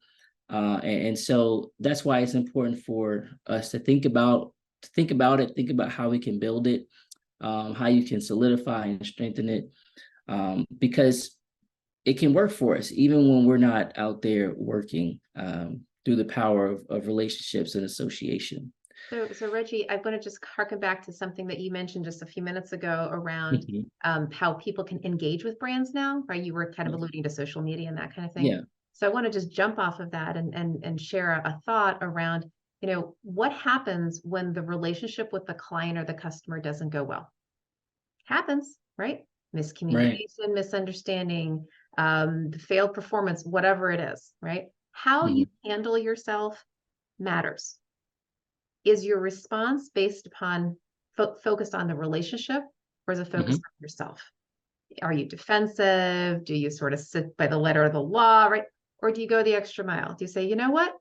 And so that's why it's important for us to think about how we can build it, how you can solidify and strengthen it, because it can work for us even when we're not out there working, through the power of relationships and association. So Reggie, I'm going to just harken back to something that you mentioned just a few minutes ago around how people can engage with brands now, right? You were kind of alluding to social media and that kind of thing. Yeah. So I want to just jump off of that and share a thought around, what happens when the relationship with the client or the customer doesn't go well? Happens, right? Miscommunication, misunderstanding, failed performance, whatever it is, right? How you handle yourself matters. Is your response based upon focused on the relationship, or is it focused on yourself? Are you defensive? Do you sort of sit by the letter of the law, right? Or do you go the extra mile? Do you say, you know what?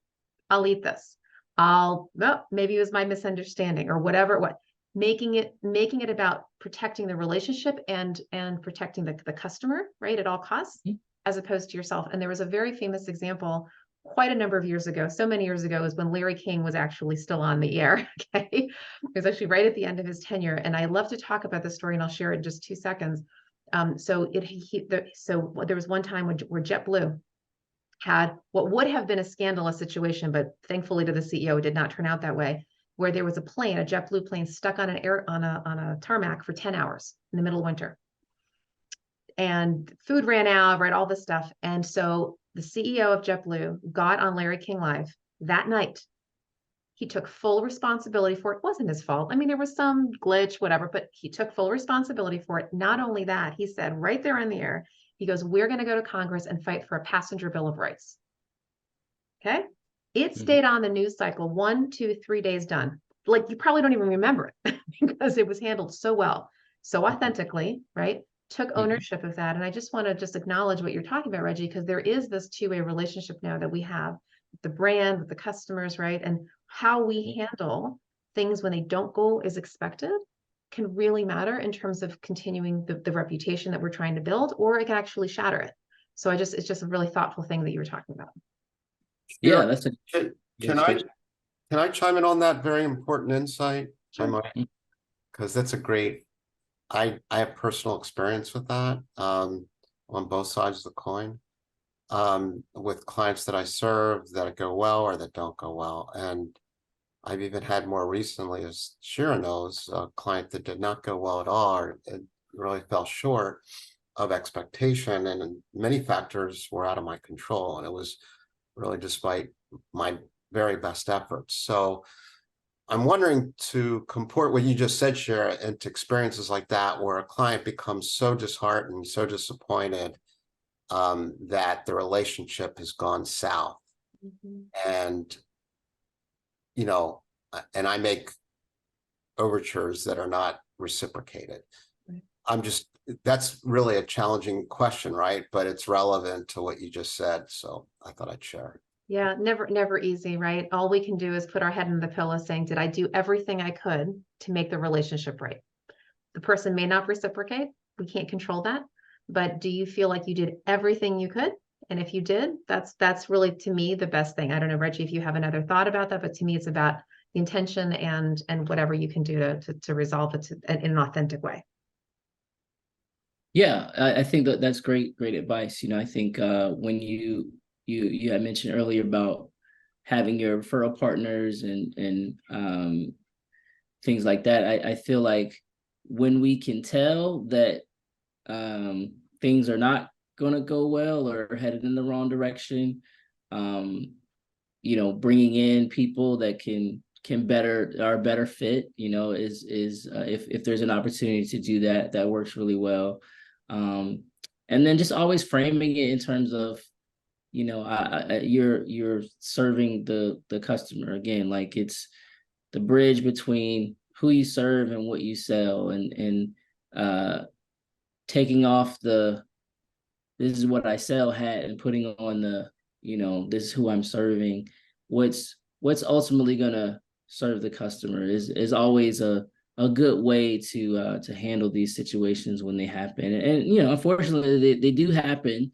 I'll eat this. Maybe it was my misunderstanding or whatever. Making it about protecting the relationship and protecting the customer, right, at all costs, as opposed to yourself. And there was a very famous example quite a number of years ago, so many years ago, is when Larry King was actually still on the air. Okay, it was actually right at the end of his tenure, and I love to talk about this story, and I'll share it in just 2 seconds. So there was one time where JetBlue had what would have been a scandalous situation, but thankfully to the CEO, it did not turn out that way, where there was a JetBlue plane stuck on a tarmac for 10 hours in the middle of winter. And food ran out, right? All this stuff. And so the CEO of JetBlue got on Larry King Live that night. He took full responsibility for it. It wasn't his fault. I mean, there was some glitch, whatever, but he took full responsibility for it. Not only that, he said right there on the air, he goes, we're going to go to Congress and fight for a passenger bill of rights. Okay. It stayed on the news cycle 1, 2, 3 days done. Like, you probably don't even remember it because it was handled so well, so authentically, right? Took ownership of that. And I just want to just acknowledge what you're talking about, Reggie, because there is this two-way relationship now that we have with the brand, with the customers, right? And how we handle things when they don't go as expected can really matter in terms of continuing the reputation that we're trying to build, or it can actually shatter it. So it's just a really thoughtful thing that you were talking about. Yeah, that's can I chime in on that very important insight? Sure. Because that's a great, I have personal experience with that on both sides of the coin, with clients that I serve that go well or that don't go well. And I've even had more recently, as Shira knows, a client that did not go well at all, or it really fell short of expectation, and many factors were out of my control, and it was really despite my very best efforts. So I'm wondering, to comport what you just said, Shara, into experiences like that where a client becomes so disheartened, so disappointed, that the relationship has gone south. And, you know, and I make overtures that are not reciprocated. Right. That's really a challenging question, right? But it's relevant to what you just said. So I thought I'd share. Yeah, never easy, right? All we can do is put our head in the pillow saying, did I do everything I could to make the relationship right? The person may not reciprocate. We can't control that. But do you feel like you did everything you could? And if you did, that's really, to me, the best thing. I don't know, Reggie, if you have another thought about that, but to me, it's about the intention and whatever you can do to resolve it in an authentic way. Yeah, I think that's great advice. You know, I think when you had mentioned earlier about having your referral partners and things like that, I feel like when we can tell that things are not going to go well or headed in the wrong direction, you know, bringing in people that can are a better fit, you know, is if there's an opportunity to do that, that works really well. And then just always framing it in terms of, you know, you're serving the customer again, like it's the bridge between who you serve and what you sell, and taking off the "this is what I sell" hat and putting on the, you know, this is who I'm serving. What's ultimately gonna serve the customer is always a good way to handle these situations when they happen. And you know, unfortunately, they do happen,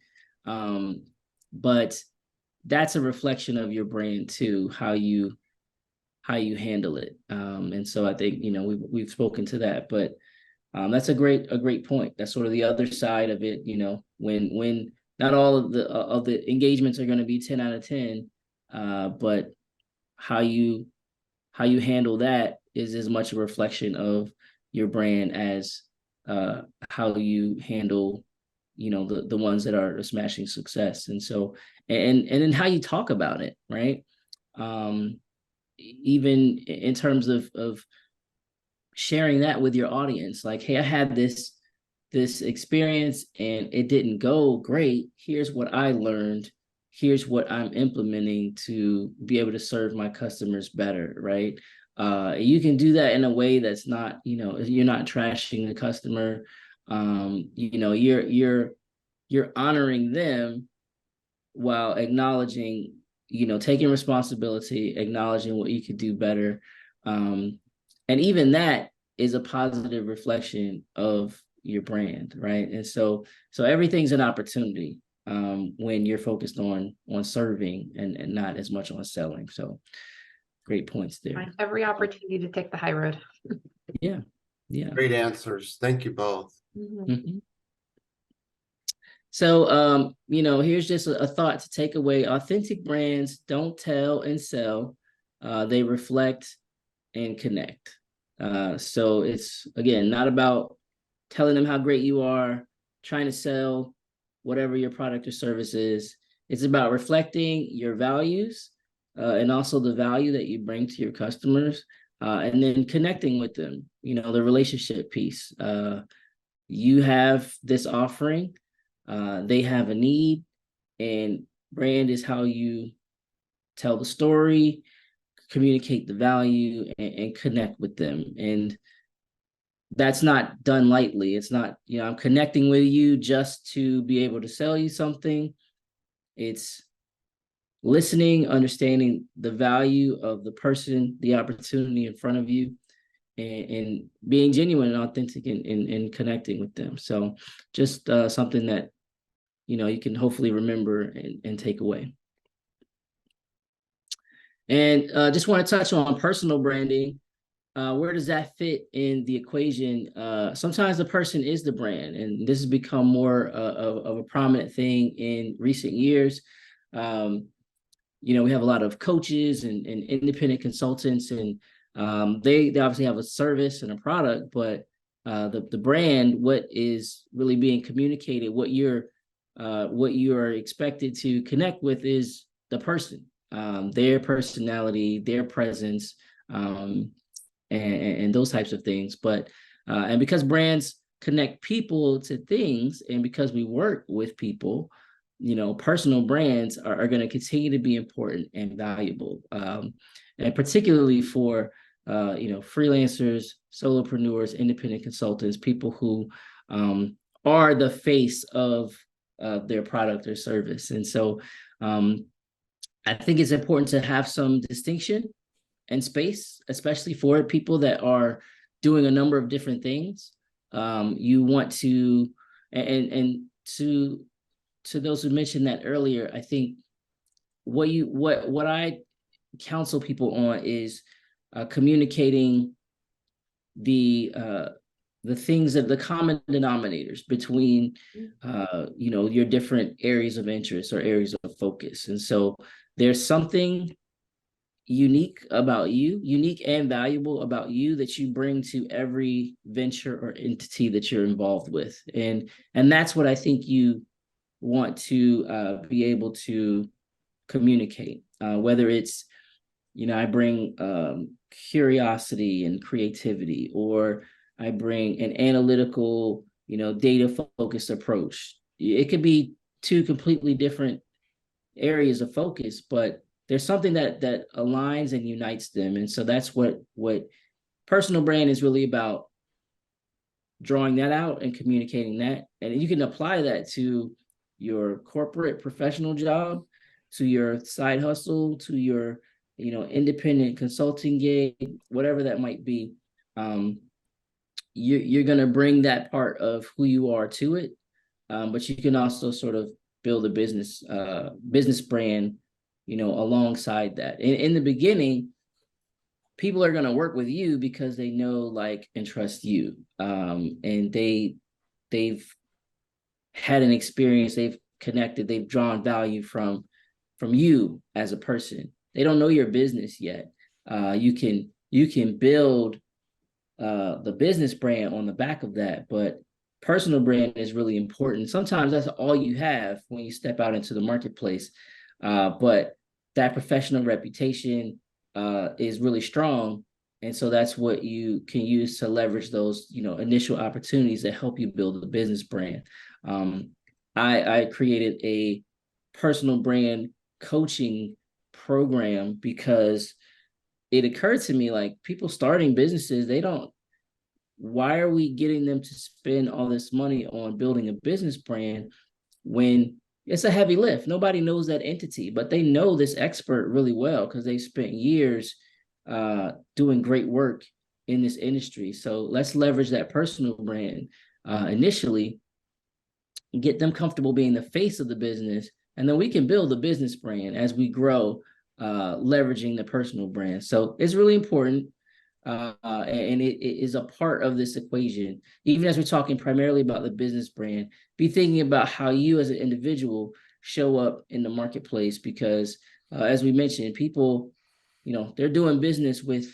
but that's a reflection of your brand too, how you handle it. And so I think, you know, we've spoken to that, but that's a great point. That's sort of the other side of it. You know, when not all of the engagements are going to be 10 out of 10, but how you handle that is as much a reflection of your brand as how you handle, you know, the ones that are a smashing success. And so, and then how you talk about it, right? Even in terms of sharing that with your audience, like, hey, I had this experience and it didn't go great. Here's what I learned. Here's what I'm implementing to be able to serve my customers better, right? You can do that in a way that's not, you know, you're not trashing the customer. You know, you're honoring them while acknowledging, you know, taking responsibility, acknowledging what you could do better. And even that is a positive reflection of your brand, right? And so everything's an opportunity when you're focused on serving and not as much on selling. So great points there. Find every opportunity to take the high road. Yeah. Great answers. Thank you both. Mm-hmm. So, you know, here's just a thought to take away. Authentic brands don't tell and sell. They reflect and connect. So it's, again, not about telling them how great you are, trying to sell whatever your product or service is. It's about reflecting your values and also the value that you bring to your customers, and then connecting with them, you know, the relationship piece. You have this offering, they have a need, and brand is how you tell the story, communicate the value, and connect with them. And that's not done lightly. It's not, you know, I'm connecting with you just to be able to sell you something. It's listening, understanding the value of the person, the opportunity in front of you, and being genuine and authentic in connecting with them. So just something that, you know, you can hopefully remember and take away. And just want to touch on personal branding. Where does that fit in the equation? Sometimes the person is the brand, and this has become more of a prominent thing in recent years. You know, we have a lot of coaches and independent consultants, and they obviously have a service and a product, but the brand, what is really being communicated, what you are expected to connect with is the person, their personality, their presence, and those types of things. But and because brands connect people to things, and because we work with people, personal brands are going to continue to be important and valuable, and particularly for freelancers, solopreneurs, independent consultants, people who are the face of their product or service. And so I think it's important to have some distinction and space, especially for people that are doing a number of different things. You want to, and to those who mentioned that earlier, I think what I counsel people on is communicating the things, that the common denominators between your different areas of interest or areas of focus. And so there's something unique and valuable about you that you bring to every venture or entity that you're involved with. And that's what I think you want to be able to communicate, whether it's, I bring curiosity and creativity, or I bring an analytical, data focused approach. It could be two completely different areas of focus, but there's something that aligns and unites them. And so that's what personal brand is really about, drawing that out and communicating that. And you can apply that to your corporate professional job, to your side hustle, to your independent consulting gig, whatever that might be. You're going to bring that part of who you are to it, but you can also sort of build a business brand alongside that. In the beginning, people are going to work with you because they know, like, and trust you, and they've had an experience, they've connected, they've drawn value from you as a person. They don't know your business yet. You can build the business brand on the back of that, but personal brand is really important. Sometimes that's all you have when you step out into the marketplace, but that professional reputation is really strong, and so that's what you can use to leverage those initial opportunities that help you build a business brand. I created a personal brand coaching program because it occurred to me, like, people starting businesses, why are we getting them to spend all this money on building a business brand when it's a heavy lift? Nobody knows that entity, but they know this expert really well because they spent years doing great work in this industry. So let's leverage that personal brand initially, get them comfortable being the face of the business, and then we can build a business brand as we grow, leveraging the personal brand. So it's really important, and it is a part of this equation. Even as we're talking primarily about the business brand, be thinking about how you as an individual show up in the marketplace, because as we mentioned, people, they're doing business with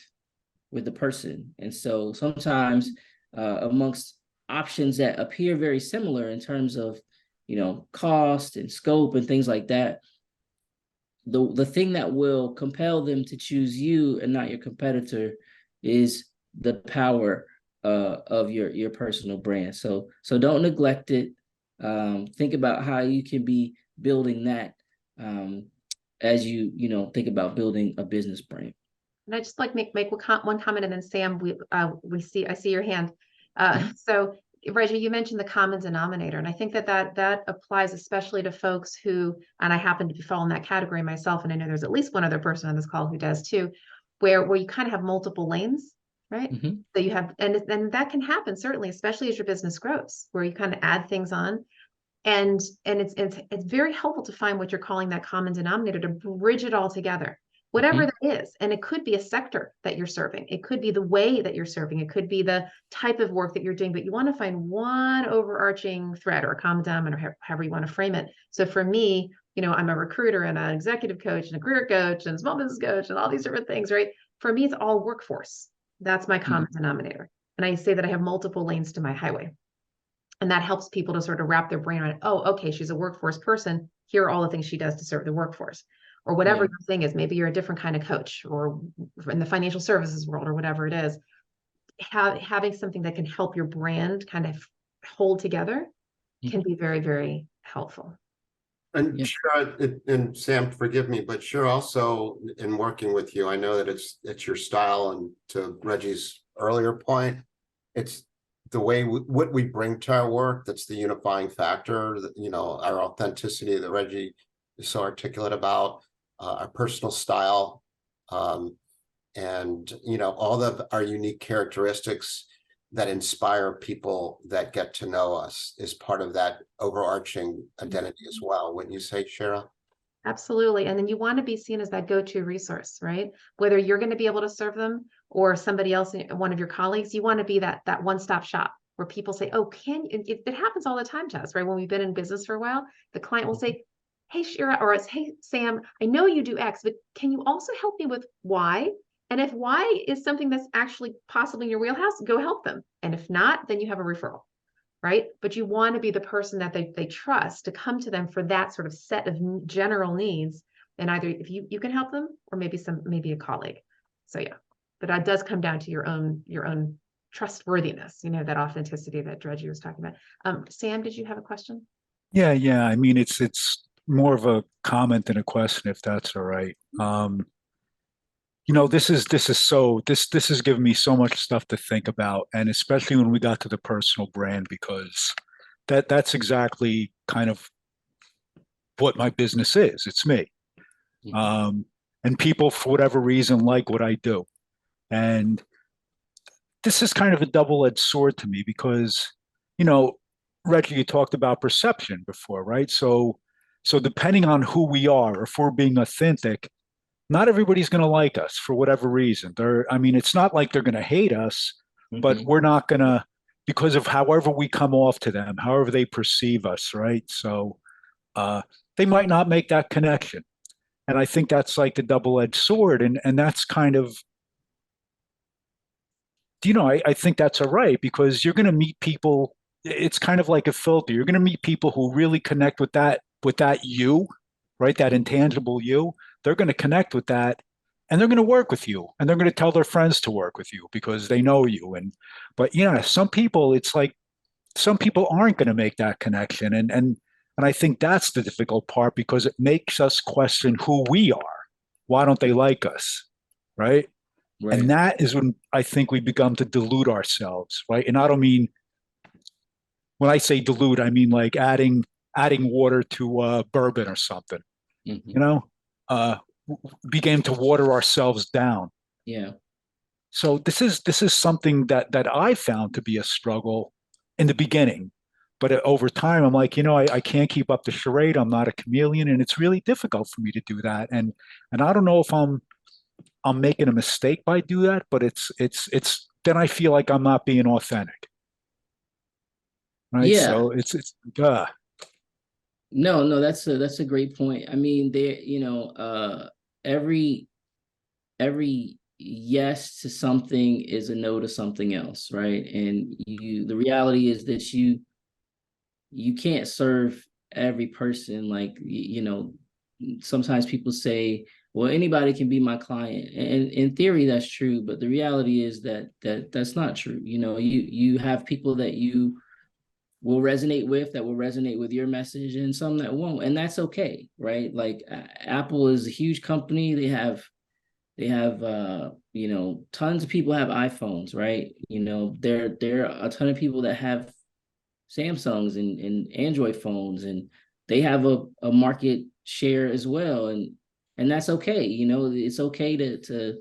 the person. And so sometimes amongst options that appear very similar in terms of cost and scope and things like that, the thing that will compel them to choose you and not your competitor is the power of your personal brand. So don't neglect it. Think about how you can be building that as you think about building a business brand. And I just like make one comment, and then Sam, I see your hand. So Reggie, you mentioned the common denominator, and I think that applies especially to folks who, and I happen to be fall in that category myself, and I know there's at least one other person on this call who does too, where you kind of have multiple lanes, right? Mm-hmm. So you have, and that can happen certainly, especially as your business grows, where you kind of add things on, and it's very helpful to find what you're calling that common denominator to bridge it all together. Whatever that is. And it could be a sector that you're serving. It could be the way that you're serving. It could be the type of work that you're doing, but you want to find one overarching thread or a common denominator, however you want to frame it. So for me, I'm a recruiter and an executive coach and a career coach and small business coach and all these different things, right? For me, it's all workforce. That's my common denominator. And I say that I have multiple lanes to my highway. And that helps people to sort of wrap their brain around, oh, okay, she's a workforce person. Here are all the things she does to serve the workforce. or whatever Yeah. your thing is. Maybe you're a different kind of coach, or in the financial services world, or whatever it is. Having something that can help your brand kind of hold together can be very, very helpful. And Yeah. sure, and Sam, forgive me, but sure, also in working with you, I know that it's your style, and to Reggie's earlier point, it's the way what we bring to our work that's the unifying factor. That, you know, our authenticity that Reggie is so articulate about, our personal style, and you know, all of our unique characteristics that inspire people that get to know us is part of that overarching identity as well. Wouldn't you say, Shara? Absolutely. And then you want to be seen as that go-to resource, right? Whether you're going to be able to serve them or somebody else, one of your colleagues, you want to be that one-stop shop where people say, oh, it happens all the time to us, right? When we've been in business for a while, the client will say, hey, Shira, or hey, Sam, I know you do X, but can you also help me with Y? And if Y is something that's actually possibly in your wheelhouse, go help them. And if not, then you have a referral, right? But you want to be the person that they trust to come to them for that sort of set of general needs. And either if you can help them, or maybe a colleague. So yeah, but that does come down to your own trustworthiness, you know, that authenticity that Reggie was talking about. Sam, did you have a question? Yeah. I mean, it's more of a comment than a question, if that's all right. You know, this has given me so much stuff to think about, and especially when we got to the personal brand, because that's exactly kind of what my business is. It's me. And people, for whatever reason, like what I do. And this is kind of a double-edged sword to me because, you know, Reggie, you talked about perception before, right? So depending on who we are, or if we're being authentic, not everybody's going to like us for whatever reason. I mean, it's not like they're going to hate us, but we're not going to, because of however we come off to them, however they perceive us, right? So they might not make that connection. And I think that's like the double-edged sword. And that's kind of, you know, I think that's all right, because you're going to meet people. It's kind of like a filter. You're going to meet people who really connect with that you, right? That intangible you. They're going to connect with that, and they're going to work with you, and they're going to tell their friends to work with you because they know you. But yeah, some people, it's like some people aren't going to make that connection, and I think that's the difficult part, because it makes us question who we are. Why don't they like us, right? Right. And that is when I think we become to dilute ourselves, right? And I don't mean, when I say dilute, I mean like adding water to bourbon or something. You know, began to water ourselves down. Yeah. So this is something that I found to be a struggle in the beginning, but over time I'm like, you know, I can't keep up the charade. I'm not a chameleon, and it's really difficult for me to do that. And I don't know if I'm making a mistake by do that, but it's then I feel like I'm not being authentic. Right. Yeah. So it's No, that's a great point. I mean, every yes to something is a no to something else, right? And the reality is that you can't serve every person. Like, you know, sometimes people say, well, anybody can be my client. And in theory, that's true. But the reality is that's not true. You know, you have people that you will resonate with your message, and some that won't. And that's okay, right? Like Apple is a huge company. They have you know, tons of people have iPhones, right? You know, there are a ton of people that have Samsungs and Android phones, and they have a market share as well, and that's okay. You know, it's okay to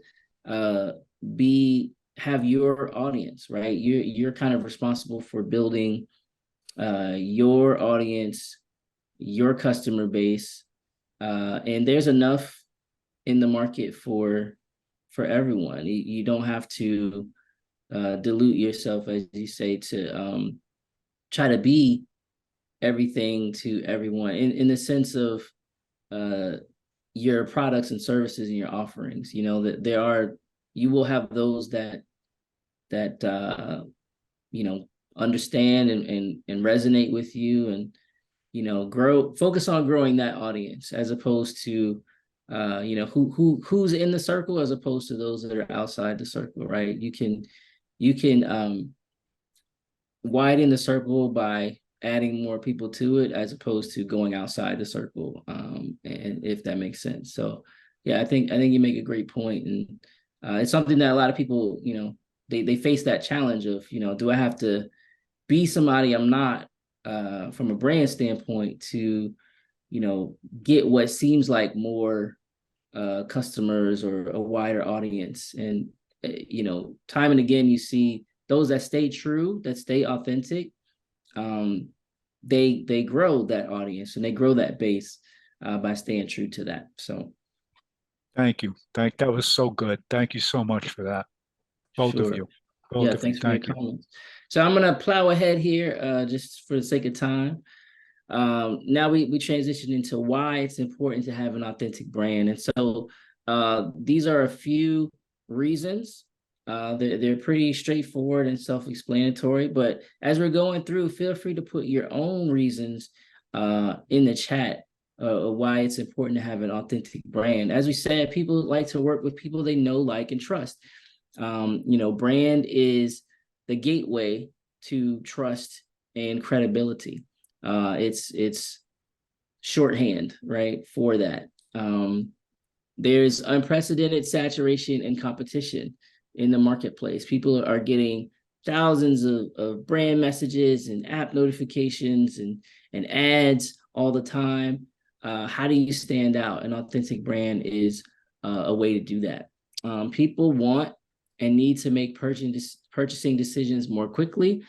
have your audience, right? You're kind of responsible for building your audience, your customer base, and there's enough in the market for everyone. You don't have to dilute yourself, as you say, to try to be everything to everyone in the sense of your products and services and your offerings. You know, that you will have those that you know, understand and resonate with you, and, you know, focus on growing that audience, as opposed to who's in the circle as opposed to those that are outside the circle, right? You can widen the circle by adding more people to it as opposed to going outside the circle, and if that makes sense. So yeah, I think you make a great point, and it's something that a lot of people, they face that challenge of, do I have to be somebody I'm not, from a brand standpoint, to get what seems like more customers or a wider audience. And time and again, you see those that stay true, that stay authentic, they grow that audience and they grow that base by staying true to that. So Thank you. That was so good. Thank you so much for that. Both of sure. you. Yeah, thanks for your comments. So I'm gonna plow ahead here, just for the sake of time. Now we transition into why it's important to have an authentic brand. And so these are a few reasons. They're pretty straightforward and self-explanatory, but as we're going through, feel free to put your own reasons in the chat of why it's important to have an authentic brand. As we said, people like to work with people they know, like, and trust. Brand is the gateway to trust and credibility. It's shorthand, right, for that. There's unprecedented saturation and competition in the marketplace. People are getting thousands of brand messages and app notifications and ads all the time. How do you stand out? An authentic brand is a way to do that. People want and need to make purchasing decisions more quickly,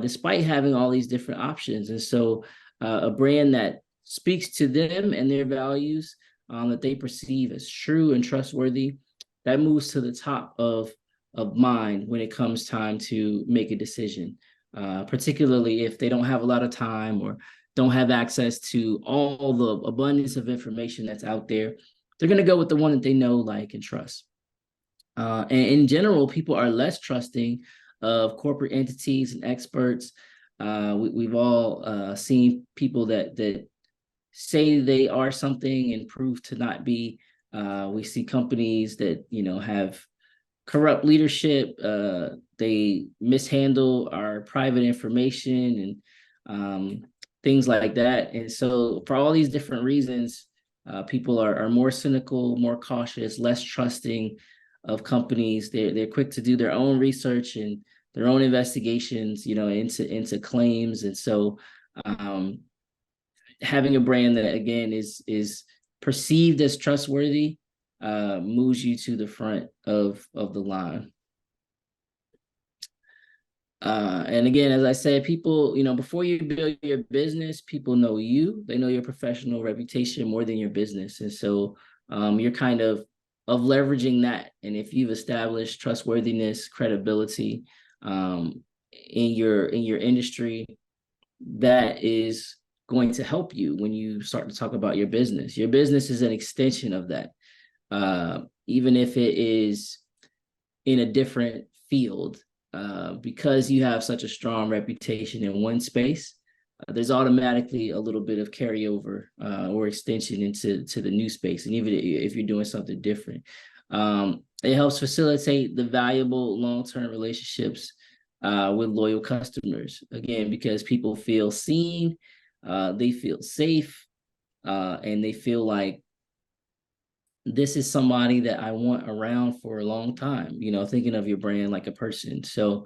despite having all these different options. And so a brand that speaks to them and their values, that they perceive as true and trustworthy, that moves to the top of mind when it comes time to make a decision, particularly if they don't have a lot of time or don't have access to all the abundance of information that's out there. They're going to go with the one that they know, like, and trust. And in general, people are less trusting of corporate entities and experts. We've all seen people that say they are something and prove to not be. We see companies that have corrupt leadership. They mishandle our private information and things like that. And so, for all these different reasons, people are more cynical, more cautious, less trusting of companies. They're quick to do their own research and their own investigations, into claims. And so having a brand that, again, is perceived as trustworthy moves you to the front of the line. And again, as I said, people, before you build your business, people know you. They know your professional reputation more than your business. And so you're kind of leveraging that. And if you've established trustworthiness, credibility in your industry, that is going to help you when you start to talk about your business. Your business is an extension of that, even if it is in a different field, because you have such a strong reputation in one space. There's automatically a little bit of carryover or extension into the new space. And even if you're doing something different, it helps facilitate the valuable long-term relationships with loyal customers. Again, because people feel seen, they feel safe, and they feel like this is somebody that I want around for a long time, thinking of your brand like a person. So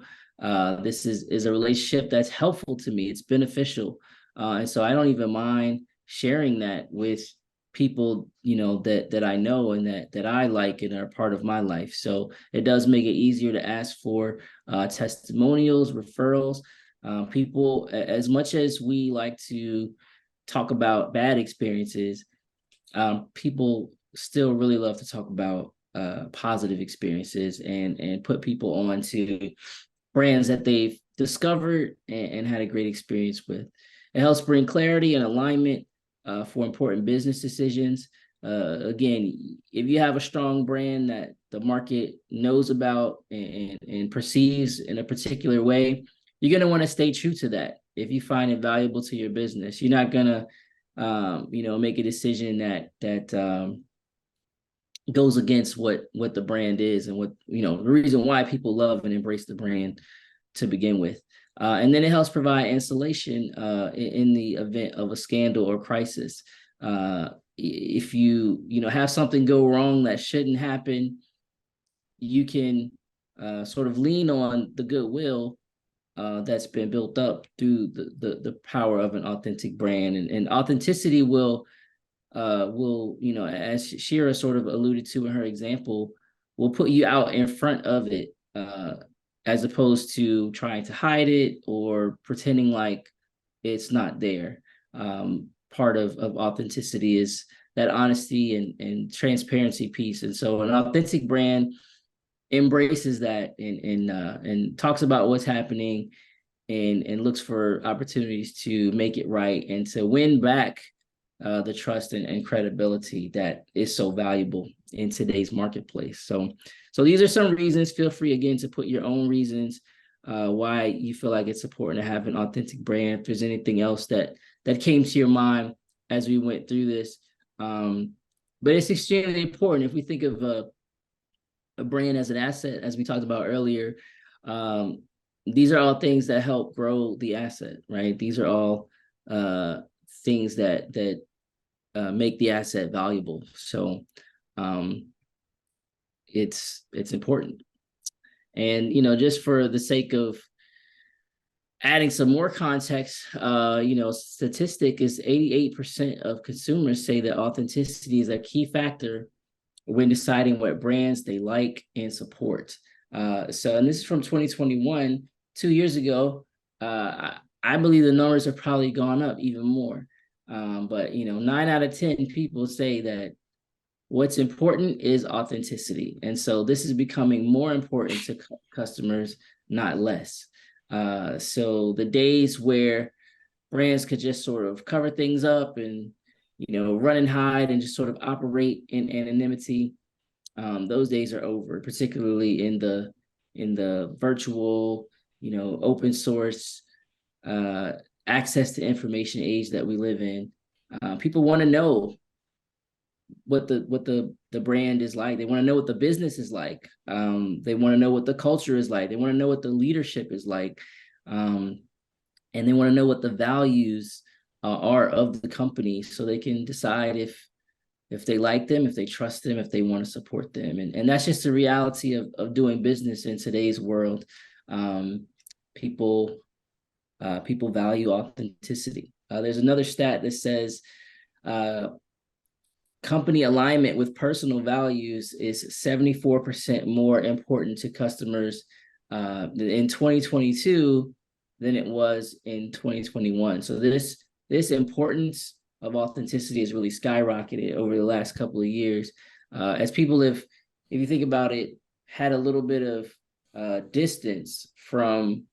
this is a relationship that's helpful to me. It's beneficial. And so I don't even mind sharing that with people, that I know and that I like and are part of my life. So it does make it easier to ask for testimonials, referrals. People, as much as we like to talk about bad experiences, people still really love to talk about positive experiences and put people on to brands that they've discovered and had a great experience with. It helps bring clarity and alignment for important business decisions. Again, if you have a strong brand that the market knows about and perceives in a particular way, you're going to want to stay true to that. If you find it valuable to your business, you're not going to make a decision that goes against what the brand is and what, you know, the reason why people love and embrace the brand to begin with. And then it helps provide insulation in the event of a scandal or crisis. If you have something go wrong that shouldn't happen, you can sort of lean on the goodwill that's been built up through the power of an authentic brand, and authenticity will, as Shira sort of alluded to in her example, will put you out in front of it, as opposed to trying to hide it or pretending like it's not there. Part of authenticity is that honesty and transparency piece. And so an authentic brand embraces that and talks about what's happening and looks for opportunities to make it right and to win back the trust and credibility that is so valuable in today's marketplace. So these are some reasons. Feel free again to put your own reasons why you feel like it's important to have an authentic brand. If there's anything else that came to your mind as we went through this, but it's extremely important. If we think of a brand as an asset, as we talked about earlier, these are all things that help grow the asset, right? These are all things that make the asset valuable. So it's important. And, just for the sake of adding some more context, statistic is 88% of consumers say that authenticity is a key factor when deciding what brands they like and support. And this is from 2021, 2 years ago. I believe the numbers have probably gone up even more. But 9 out of 10 people say that what's important is authenticity. And so this is becoming more important to customers, not less. So the days where brands could just sort of cover things up and run and hide and just sort of operate in anonymity, those days are over, particularly in the virtual, open source, access to information age that we live in. People want to know what the brand is like. They want to know what the business is like. They want to know what the culture is like. They want to know what the leadership is like. And they want to know what the values are of the company, so they can decide if they like them, if they trust them, if they want to support them. And that's just the reality of doing business in today's world. People value authenticity. There's another stat that says company alignment with personal values is 74% more important to customers in 2022 than it was in 2021. So this importance of authenticity has really skyrocketed over the last couple of years, as people have, if you think about it, had a little bit of distance from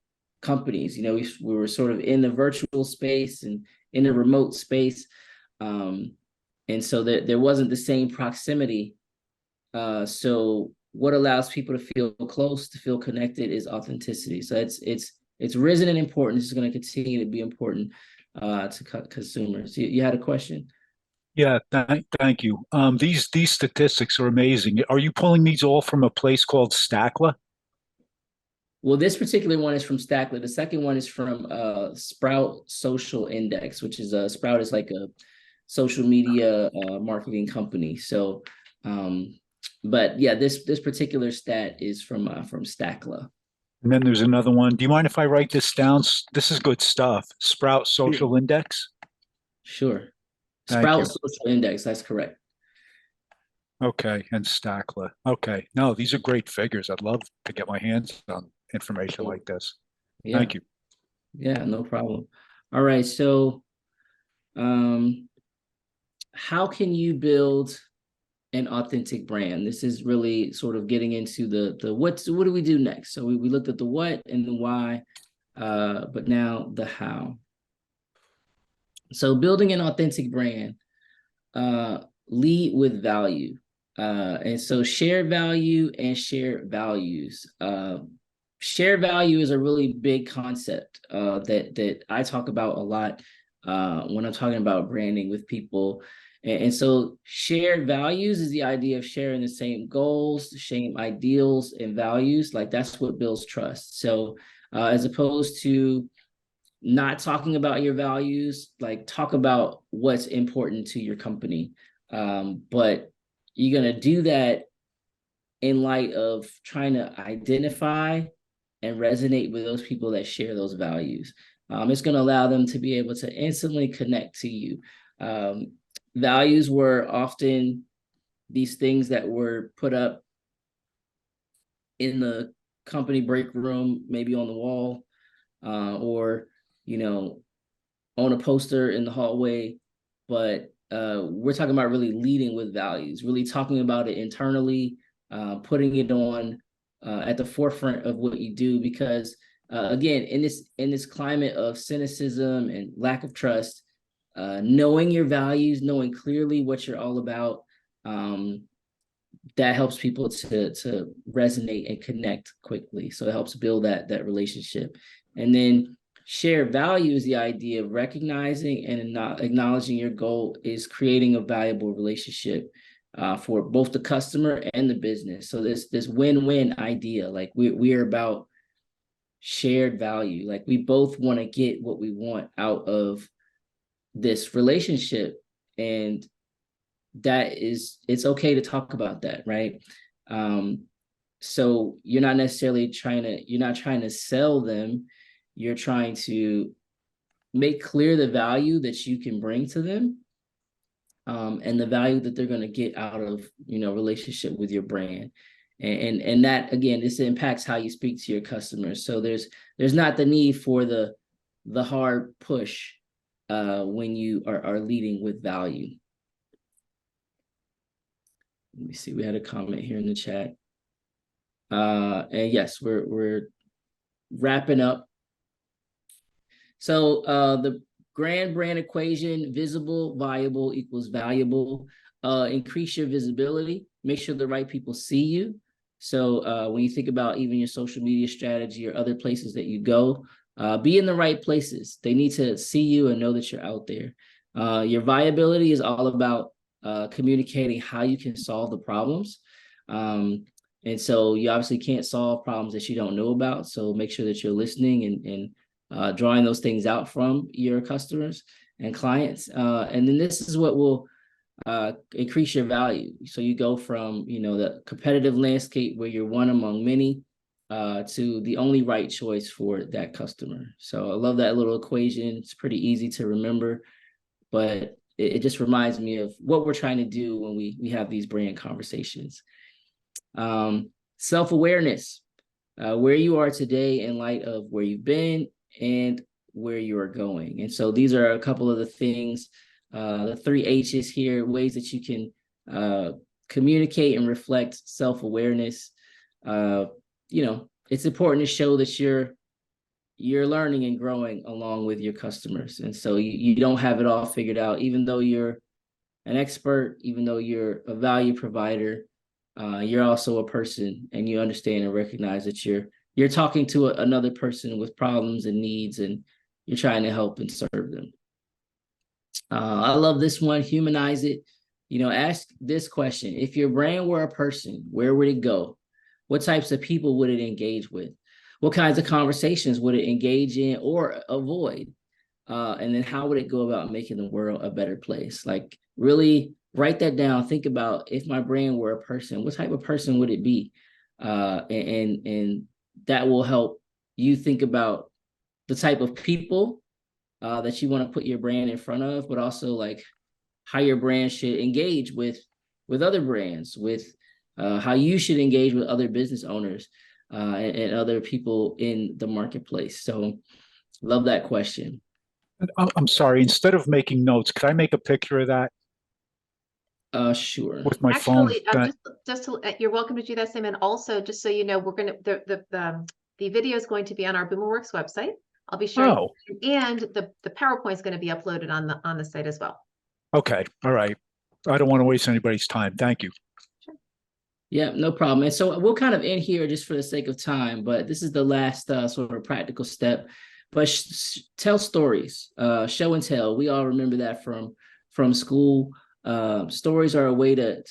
companies. We were sort of in the virtual space and in a remote space, and so there wasn't the same proximity. So what allows people to feel close, to feel connected, is authenticity. So it's risen in importance. It's going to continue to be important to consumers. You had a question? Yeah, thank you. These statistics are amazing. Are you pulling these all from a place called Stackla? Well, this particular one is from Stackla. The second one is from Sprout Social Index, which is Sprout is like a social media marketing company. So, but yeah, this particular stat is from Stackla. And then there's another one. Do you mind if I write this down? This is good stuff. Sprout Social Index? Sure. Thank Sprout you. Social Index, that's correct. Okay, and Stackla. Okay. No, these are great figures. I'd love to get my hands on information like this. Yeah. Thank you. Yeah, no problem. All right, so how can you build an authentic brand? This is really sort of getting into the what do we do next? So we looked at the what and the why, but now the how. So building an authentic brand, lead with value. And so shared value and shared values. Shared value is a really big concept that I talk about a lot when I'm talking about branding with people. And so shared values is the idea of sharing the same goals, the same ideals and values. Like that's what builds trust. So as opposed to not talking about your values, like talk about what's important to your company. But you're going to do that in light of trying to identify and resonate with those people that share those values. It's going to allow them to be able to instantly connect to you. Values were often these things that were put up in the company break room, maybe on the wall, or, you know, on a poster in the hallway. But we're talking about really leading with values, really talking about it internally, putting it on at the forefront of what you do, because again, in this climate of cynicism and lack of trust, knowing your values, knowing clearly what you're all about, that helps people to resonate and connect quickly. So it helps build that relationship. And then shared value is the idea of recognizing and acknowledging your goal is creating a valuable relationship for both the customer and the business. So this win-win idea, like we are about shared value. Like we both want to get what we want out of this relationship, and it's okay to talk about that, right? So you're not trying to sell them. You're trying to make clear the value that you can bring to them, and the value that they're going to get out of, relationship with your brand. And that, again, this impacts how you speak to your customers. So there's not the need for the hard push when you are leading with value. Let me see, we had a comment here in the chat. And yes, we're wrapping up. So the grand brand equation: visible, viable equals valuable. Increase your visibility. Make sure the right people see you. So when you think about even your social media strategy or other places that you go, be in the right places. They need to see you and know that you're out there. Your viability is all about communicating how you can solve the problems. And so you obviously can't solve problems that you don't know about. So make sure that you're listening and drawing those things out from your customers and clients. And then this is what will increase your value. So you go from, the competitive landscape where you're one among many to the only right choice for that customer. So I love that little equation. It's pretty easy to remember, but it just reminds me of what we're trying to do when we have these brand conversations. Self-awareness, where you are today in light of where you've been and where you are going. And so these are a couple of the things, the 3 H's here, ways that you can communicate and reflect self-awareness. It's important to show that you're learning and growing along with your customers. And so you don't have it all figured out, even though you're an expert, even though you're a value provider, you're also a person, and you understand and recognize that you're talking to another person with problems and needs, and you're trying to help and serve them. I love this one, humanize it. Ask this question: if your brand were a person, where would it go? What types of people would it engage with? What kinds of conversations would it engage in or avoid? And then how would it go about making the world a better place? Like, really write that down. Think about, if my brand were a person, what type of person would it be? And that will help you think about the type of people that you want to put your brand in front of, but also like how your brand should engage with other brands, with how you should engage with other business owners and other people in the marketplace. So love that question. I'm sorry, instead of making notes, could I make a picture of that Sure. with my phone? You're welcome to do that, Sam. And also, just so you know, we're going to, the video is going to be on our BoomerWorks website. I'll be sharing, and the PowerPoint is going to be uploaded on the site as well. Okay. All right. I don't want to waste anybody's time. Thank you. Sure. Yeah, no problem. And so we'll kind of end here just for the sake of time, but this is the last sort of practical step. But tell stories, show and tell. We all remember that from school. Stories are a way to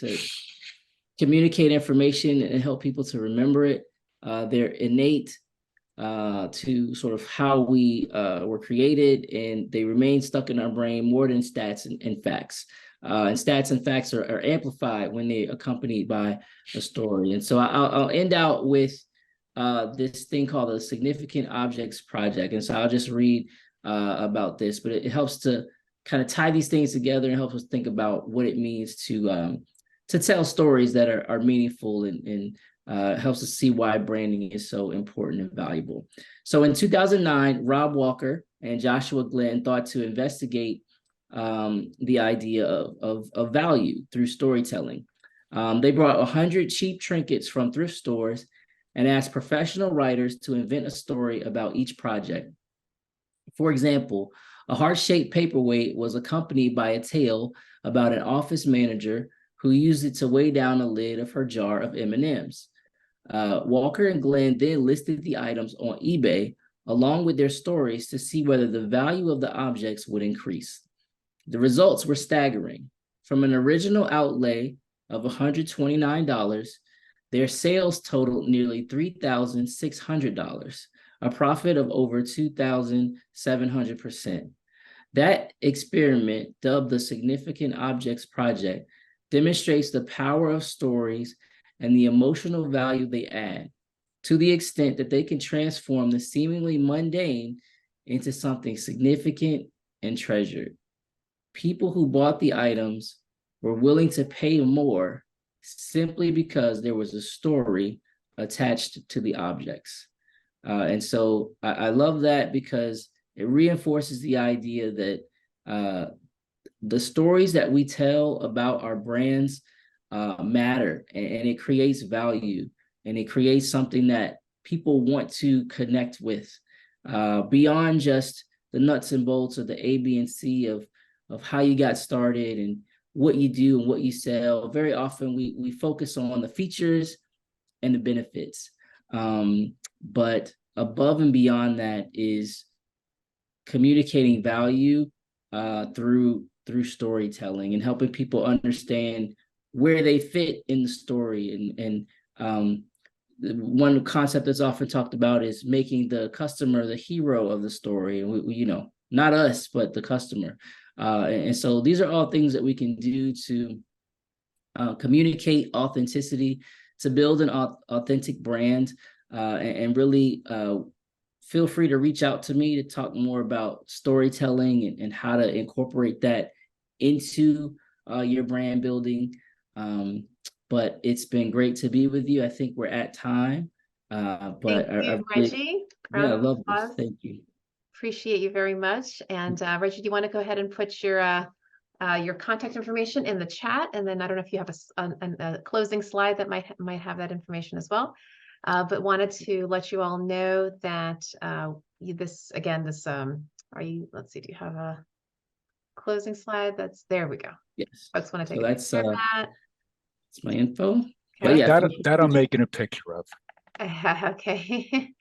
communicate information and help people to remember it. They're innate to sort of how we were created, and they remain stuck in our brain more than stats and facts. And stats and facts are amplified when they're accompanied by a story. And so I'll end out with this thing called the Significant Objects Project. And so I'll just read about this, but it helps to kind of tie these things together and helps us think about what it means to tell stories that are meaningful and helps us see why branding is so important and valuable. So in 2009, Rob Walker and Joshua Glenn thought to investigate the idea of value through storytelling. They brought 100 cheap trinkets from thrift stores and asked professional writers to invent a story about each project. For example, a heart-shaped paperweight was accompanied by a tale about an office manager who used it to weigh down a lid of her jar of M&Ms. Walker and Glenn then listed the items on eBay along with their stories to see whether the value of the objects would increase. The results were staggering. From an original outlay of $129, their sales totaled nearly $3,600, a profit of over 2,700%. That experiment, dubbed the Significant Objects Project, demonstrates the power of stories and the emotional value they add, to the extent that they can transform the seemingly mundane into something significant and treasured. People who bought the items were willing to pay more simply because there was a story attached to the objects. And so I love that because it reinforces the idea that the stories that we tell about our brands matter, and it creates value, and it creates something that people want to connect with beyond just the nuts and bolts of the A, B, and C of how you got started and what you do and what you sell. Very often we focus on the features and the benefits. But above and beyond that is communicating value through storytelling and helping people understand where they fit in the story. And one concept that's often talked about is making the customer the hero of the story. And we not us, but the customer. And so these are all things that we can do to communicate authenticity, to build an authentic brand, and really feel free to reach out to me to talk more about storytelling and how to incorporate that into your brand building. But it's been great to be with you. I think we're at time. But Thank you, Reggie. I love this. Thank you. Appreciate you very much. And Reggie, do you want to go ahead and put your contact information in the chat? And then I don't know if you have a closing slide that might have that information as well. But wanted to let you all know that let's see, do you have a closing slide? There we go. Yes. Folks want to take that's that. It's my info. Okay. But yeah, that I'm making a picture of. Okay.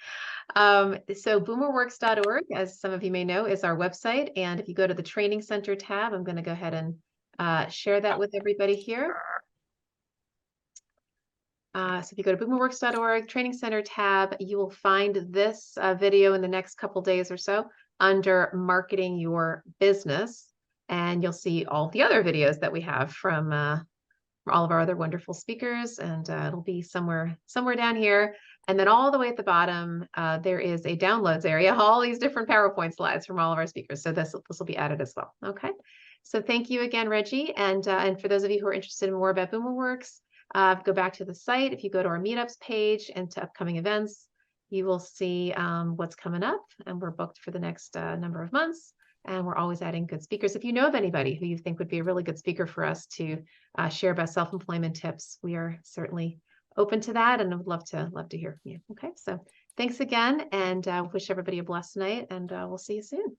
So BoomerWorks.org, as some of you may know, is our website. And if you go to the Training Center tab, I'm going to go ahead and share that with everybody here. So if you go to BoomerWorks.org, Training Center tab, you will find this video in the next couple days or so under Marketing Your Business. And you'll see all the other videos that we have from all of our other wonderful speakers. And it'll be somewhere down here. And then all the way at the bottom, there is a downloads area, all these different PowerPoint slides from all of our speakers. So this will be added as well. Okay. So thank you again, Reggie. And for those of you who are interested in more about BoomerWorks, go back to the site. If you go to our meetups page and to upcoming events, you will see what's coming up. And we're booked for the next number of months. And we're always adding good speakers. If you know of anybody who you think would be a really good speaker for us to share about self-employment tips, we are certainly open to that, and I would love to hear from you. Okay, so thanks again, and wish everybody a blessed night, and we'll see you soon.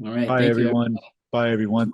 All right. Bye, everyone. Bye, everyone.